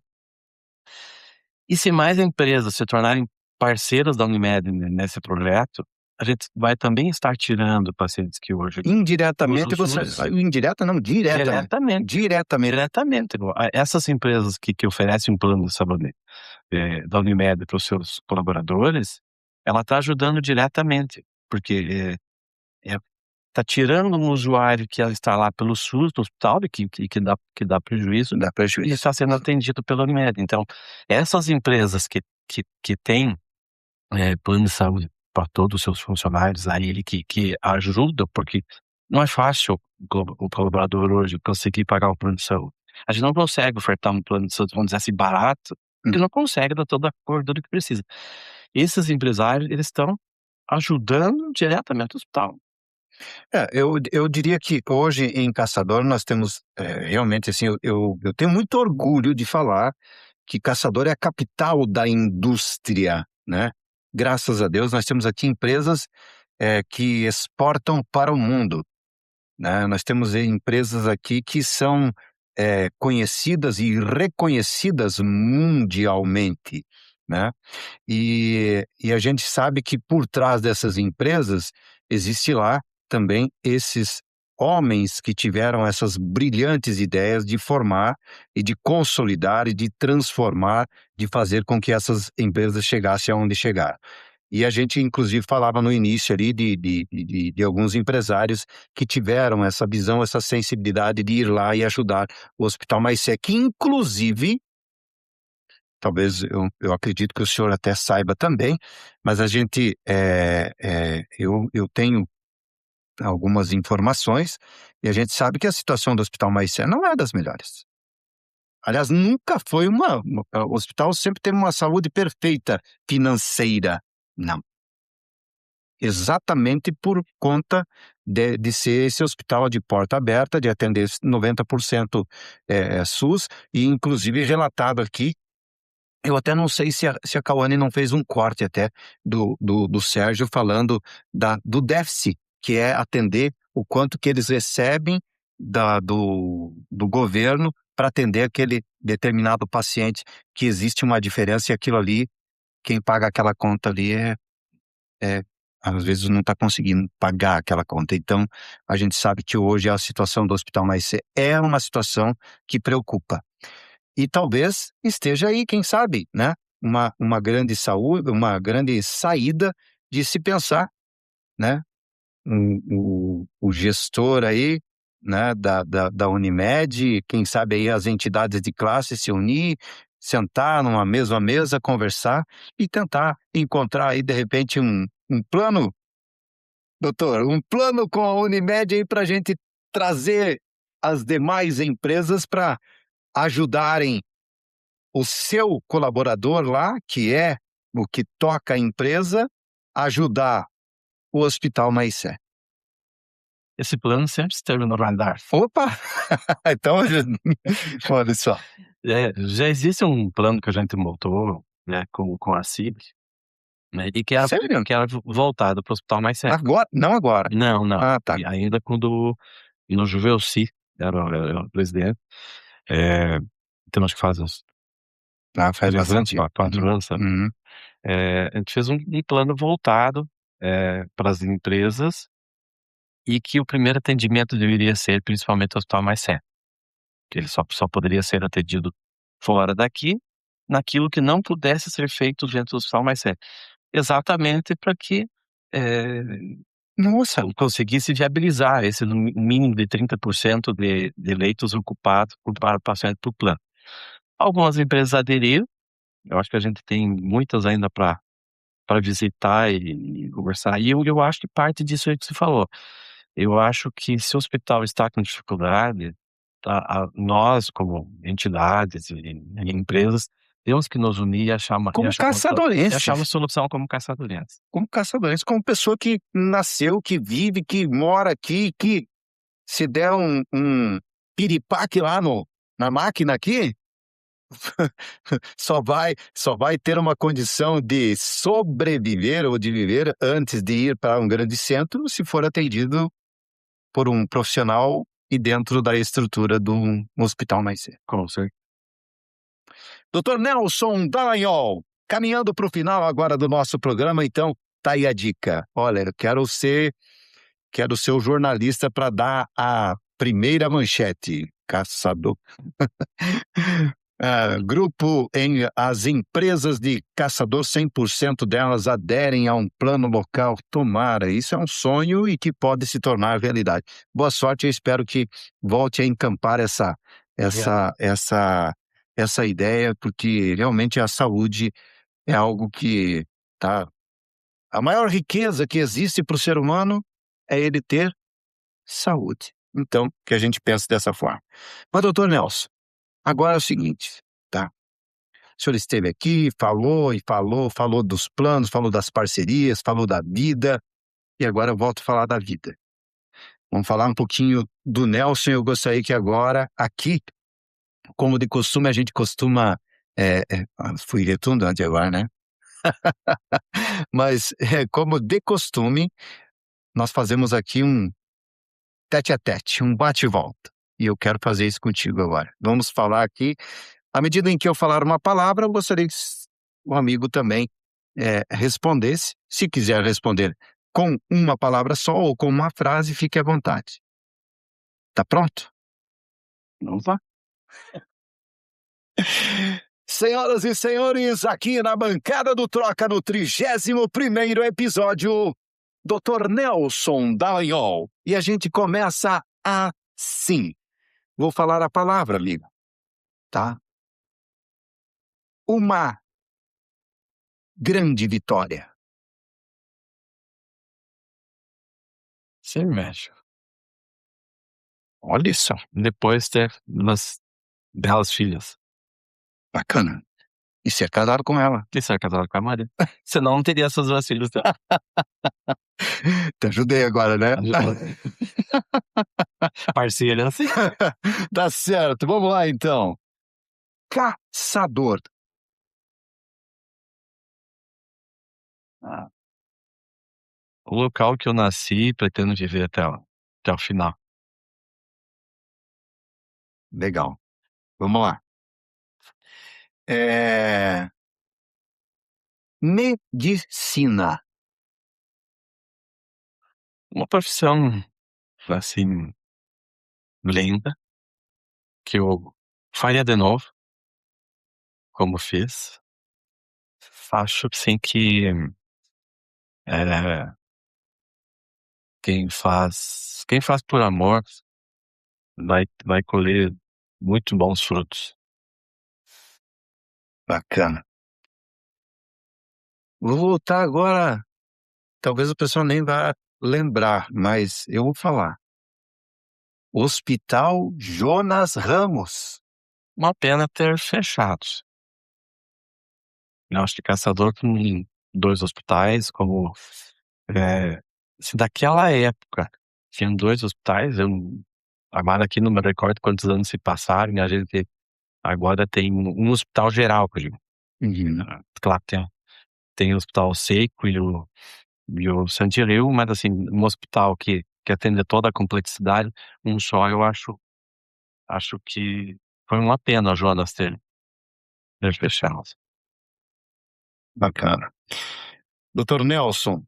E se mais empresas se tornarem parceiros da Unimed nesse projeto, a gente vai também estar tirando pacientes que hoje Indiretamente usam você... SUS. Indireta não, diretamente. Diretamente. Essas empresas que oferecem um plano de saúde da Unimed para os seus colaboradores, ela está ajudando diretamente, porque está tirando um usuário que está lá pelo SUS do hospital, que dá prejuízo, Dá e prejuízo. está sendo atendido pela Unimed. Então, essas empresas que têm plano de saúde para todos os seus funcionários, aí que ajudam, porque não é fácil o colaborador hoje conseguir pagar o plano de saúde. A gente não consegue ofertar um plano de saúde, vamos dizer assim, barato, porque não consegue dar toda a cobertura que precisa. Esses empresários, eles estão ajudando diretamente o hospital. Eu diria que hoje em Caçador nós temos realmente assim, eu tenho muito orgulho de falar que Caçador é a capital da indústria, né? Graças a Deus nós temos aqui empresas que exportam para o mundo, né? Nós temos empresas aqui que são conhecidas e reconhecidas mundialmente, né? E a gente sabe que por trás dessas empresas existe lá também esses homens que tiveram essas brilhantes ideias de formar e de consolidar e de transformar, de fazer com que essas empresas chegassem aonde chegaram. E a gente, inclusive, falava no início ali de alguns empresários que tiveram essa visão, essa sensibilidade de ir lá e ajudar o Hospital Maicé, que inclusive, talvez eu acredito que o senhor até saiba também, mas a gente, eu tenho algumas informações e a gente sabe que a situação do Hospital Maicé não é das melhores. Aliás, nunca foi o hospital sempre teve uma saúde perfeita financeira, não. Exatamente por conta de ser esse hospital de porta aberta, de atender 90% SUS, e inclusive relatado aqui, eu até não sei se a Cauane não fez um corte até do Sérgio falando do déficit, que é atender o quanto que eles recebem do governo para atender aquele determinado paciente, que existe uma diferença e aquilo ali, quem paga aquela conta ali às vezes não está conseguindo pagar aquela conta. Então, a gente sabe que hoje a situação do Hospital Maicé é uma situação que preocupa. E talvez esteja aí, quem sabe, né? Uma grande saúde, uma grande saída de se pensar, né? O gestor aí, né? Da Unimed, quem sabe aí as entidades de classe se unir, sentar numa mesma mesa, conversar e tentar encontrar aí, de repente, um plano, doutor, um plano com a Unimed aí para a gente trazer as demais empresas para ajudarem o seu colaborador lá, que é o que toca a empresa, ajudar o Hospital Maicé. Esse plano sempre esteve no radar. Opa! Então, olha só. Já existe um plano que a gente montou, né, com a CIB, né, e que era Sério? voltado para o Hospital Maicé. Agora? Não agora. Não. Ah, tá. E ainda quando no Juvelci era o presidente, então acho que faz uns Faz 3 anos, bastante. 4 anos, sabe? Uhum. A gente fez um plano voltado para as empresas e que o primeiro atendimento deveria ser principalmente o Hospital Maicé, que ele só poderia ser atendido fora daqui, naquilo que não pudesse ser feito dentro do Hospital Maicé. Exatamente para que Nossa, conseguisse viabilizar esse mínimo de 30% de leitos ocupados para o paciente por plano. Algumas empresas aderiram, eu acho que a gente tem muitas ainda para visitar e conversar, e eu acho que parte disso é o que você falou. Eu acho que se o hospital está com dificuldade, nós como entidades e empresas, temos que nos unir e achar uma solução como caçadorense. Como caçadorense, como pessoa que nasceu, que vive, que mora aqui, que se der um piripaque lá na máquina aqui, só vai ter uma condição de sobreviver ou de viver antes de ir para um grande centro, se for atendido por um profissional e dentro da estrutura do Hospital Maicé. Com certeza. Dr. Nelson Dallagnol, caminhando para o final agora do nosso programa, então tá aí a dica. Olha, eu quero ser o jornalista para dar a primeira manchete. Caçador. As empresas de caçador, 100% delas aderem a um plano local. Tomara, isso é um sonho e que pode se tornar realidade. Boa sorte, eu espero que volte a encampar essa ideia, porque realmente a saúde é algo que tá. A maior riqueza que existe para o ser humano é ele ter saúde. Então, que a gente pense dessa forma. Mas, doutor Nelson, agora é o seguinte, tá? O senhor esteve aqui, falou e falou dos planos, falou das parcerias, falou da vida, e agora eu volto a falar da vida. Vamos falar um pouquinho do Nelson. Eu gostaria que agora, aqui, como de costume, a gente costuma... fui redundante agora, né? Mas, como de costume, nós fazemos aqui um tete-a-tete, um bate-volta. E eu quero fazer isso contigo agora. Vamos falar aqui. À medida em que eu falar uma palavra, eu gostaria que o amigo também respondesse. Se quiser responder com uma palavra só ou com uma frase, fique à vontade. Tá pronto? Vamos lá. Senhoras e senhores, aqui na bancada do Troca, no 31º episódio, Dr. Nelson Dallagnol. E a gente começa assim. Vou falar a palavra, amigo. Tá? Uma grande vitória. Sim, médico. Olha isso. Depois ter umas belas filhas. Bacana. E ser casado com ela. E ser casado com a Maria. Senão não teria essas duas filhas. Né? Te ajudei agora, né? Parceira, assim. Tá certo. Vamos lá, então. Caçador. O local que eu nasci e pretendo viver até o final. Legal. Vamos lá. Medicina. Uma profissão, assim, linda, que eu faria de novo, como fiz. Acho, sim, que quem faz por amor vai colher muito bons frutos. Bacana. Vou voltar agora. Talvez o pessoal nem vá lembrar, mas eu vou falar. Hospital Jonas Ramos. Uma pena ter fechado. Eu acho que Caçador tem 2 hospitais, como se daquela época tinham 2 hospitais, agora aqui não me recordo quantos anos se passaram, e a gente agora tem um hospital geral, que eu digo. Claro, tem o Hospital Seco e o Santiril, mas assim, um hospital que atende toda a complexidade, um só, eu acho que foi uma pena, Jonas, ter fechado. Bacana. Doutor Nelson,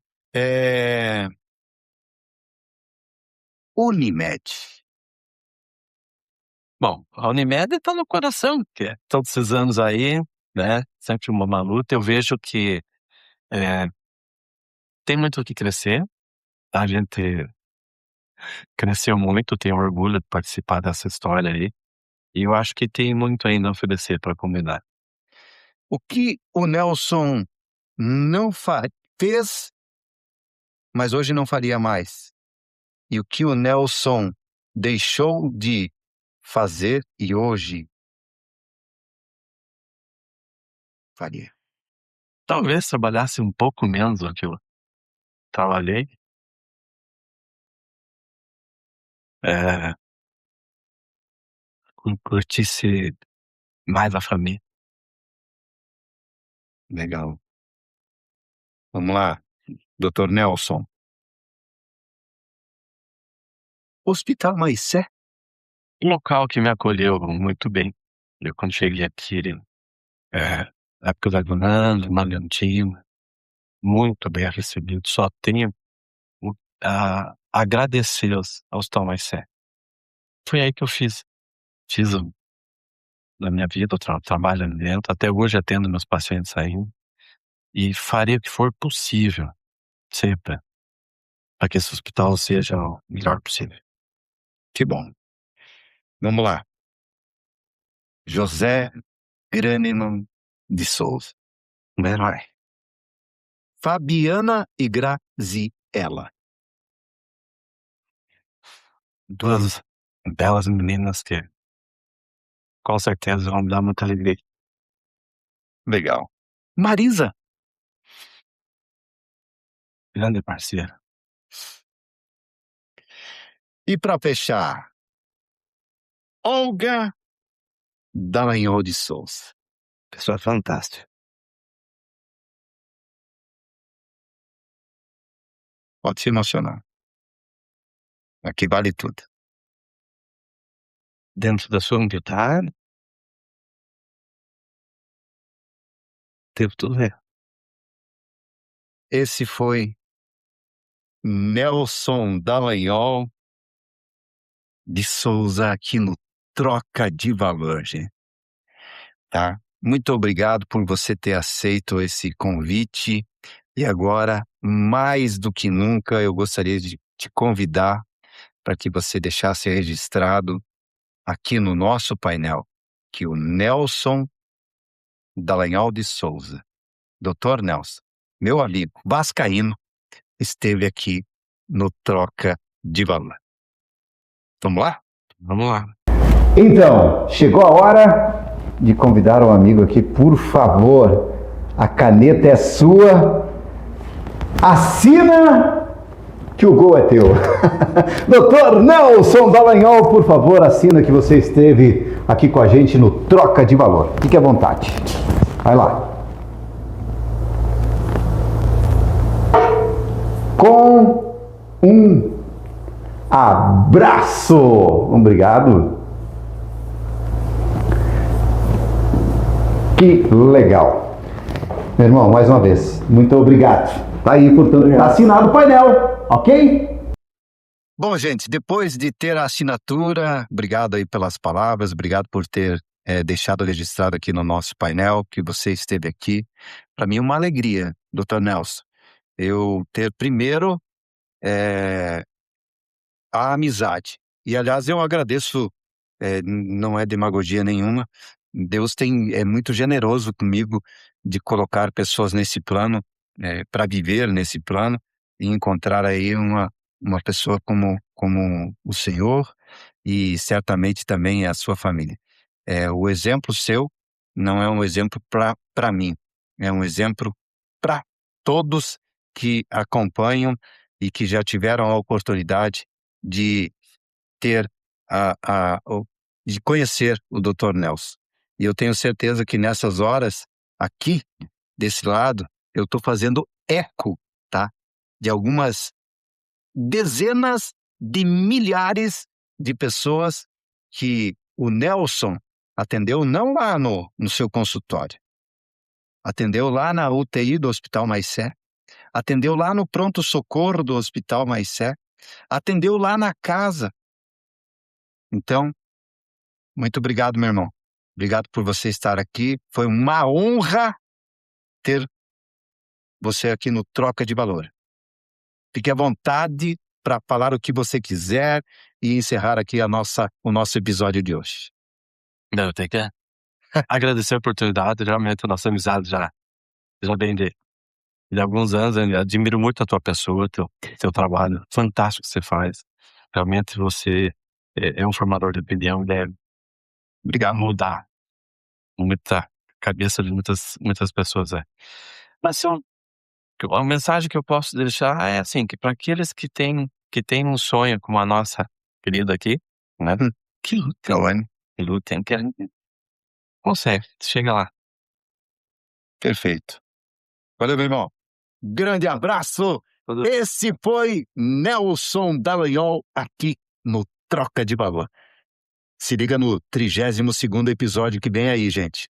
Unimed. Bom, a Unimed está no coração, porque todos esses anos aí, né, sempre uma luta. Eu vejo que tem muito o que crescer. A gente cresceu muito, tenho orgulho de participar dessa história aí. E eu acho que tem muito ainda a oferecer para a comunidade. O que o Nelson não fez, mas hoje não faria mais? E o que o Nelson deixou de fazer e hoje faria? Talvez trabalhasse um pouco menos do que eu trabalhei. Curtisse mais a família. Legal. Vamos lá, Dr. Nelson. Hospital Maicé. Um local que me acolheu muito bem. Eu, quando cheguei aqui, época da Grande, Mariantina, muito bem recebido. Só tenho a agradecer aos Tomás Sé. Foi aí que eu fiz da minha vida, eu trabalho ali dentro, até hoje atendo meus pacientes ainda, e farei o que for possível, sempre, para que esse hospital seja o melhor possível. Que bom. Vamos lá. José Graniman de Souza. Um herói. Fabiana e Graziella. Duas belas meninas que com certeza vão me dar muita alegria. Legal. Marisa. Grande parceira. E para fechar, Olga Dallagnol de Souza. Pessoa fantástica. Pode se emocionar. Aqui vale tudo. Dentro da sua humildade, teve tudo a ver. Esse foi Nelson Dallagnol de Souza aqui no Troca de Valor, gente. Tá? Muito obrigado por você ter aceito esse convite. E agora, mais do que nunca, eu gostaria de te convidar para que você deixasse registrado aqui no nosso painel que o Nelson Dallagnol de Souza, Dr. Nelson, meu amigo vascaíno, esteve aqui no Troca de Valor. Vamos lá? Vamos lá. Então, chegou a hora de convidar um amigo aqui, por favor. A caneta é sua. Assina que o gol é teu. Dr. Nelson Dallagnol, por favor, assina que você esteve aqui com a gente no Troca de Valor. Fique à vontade. Vai lá. Com um abraço. Obrigado. Que legal. Meu irmão, mais uma vez, muito obrigado. Tá aí, portanto, tá assinado o painel, ok? Bom, gente, depois de ter a assinatura, obrigado aí pelas palavras, obrigado por ter deixado registrado aqui no nosso painel que você esteve aqui. Para mim é uma alegria, Dr. Nelson, eu ter primeiro a amizade. E, aliás, eu agradeço, não é demagogia nenhuma, Deus é muito generoso comigo de colocar pessoas nesse plano, para viver nesse plano e encontrar aí uma pessoa como o Senhor e certamente também a sua família. O exemplo seu não é um exemplo para mim, é um exemplo para todos que acompanham e que já tiveram a oportunidade de ter de conhecer o Dr. Nelson. E eu tenho certeza que nessas horas, aqui, desse lado, eu estou fazendo eco, tá? De algumas dezenas de milhares de pessoas que o Nelson atendeu não lá no seu consultório, atendeu lá na UTI do Hospital Maicé, atendeu lá no pronto-socorro do Hospital Maicé, atendeu lá na casa. Então, muito obrigado, meu irmão. Obrigado por você estar aqui. Foi uma honra ter você aqui no Troca de Valor. Fique à vontade para falar o que você quiser e encerrar aqui o nosso episódio de hoje. Eu tenho que agradecer a oportunidade. Realmente a nossa amizade já vem de alguns anos. Eu admiro muito a tua pessoa, teu trabalho fantástico que você faz. Realmente você é um formador de opinião, deve mudar muita cabeça de muitas pessoas. Mas a mensagem que eu posso deixar é assim, que para aqueles que têm um sonho como a nossa querida aqui, né? Que lutem, que a gente consegue, chega lá. Perfeito. Valeu, meu irmão. Grande abraço. Esse foi Nelson Dallagnol aqui no Troca de Valor. Se liga no 32º episódio que vem aí, gente.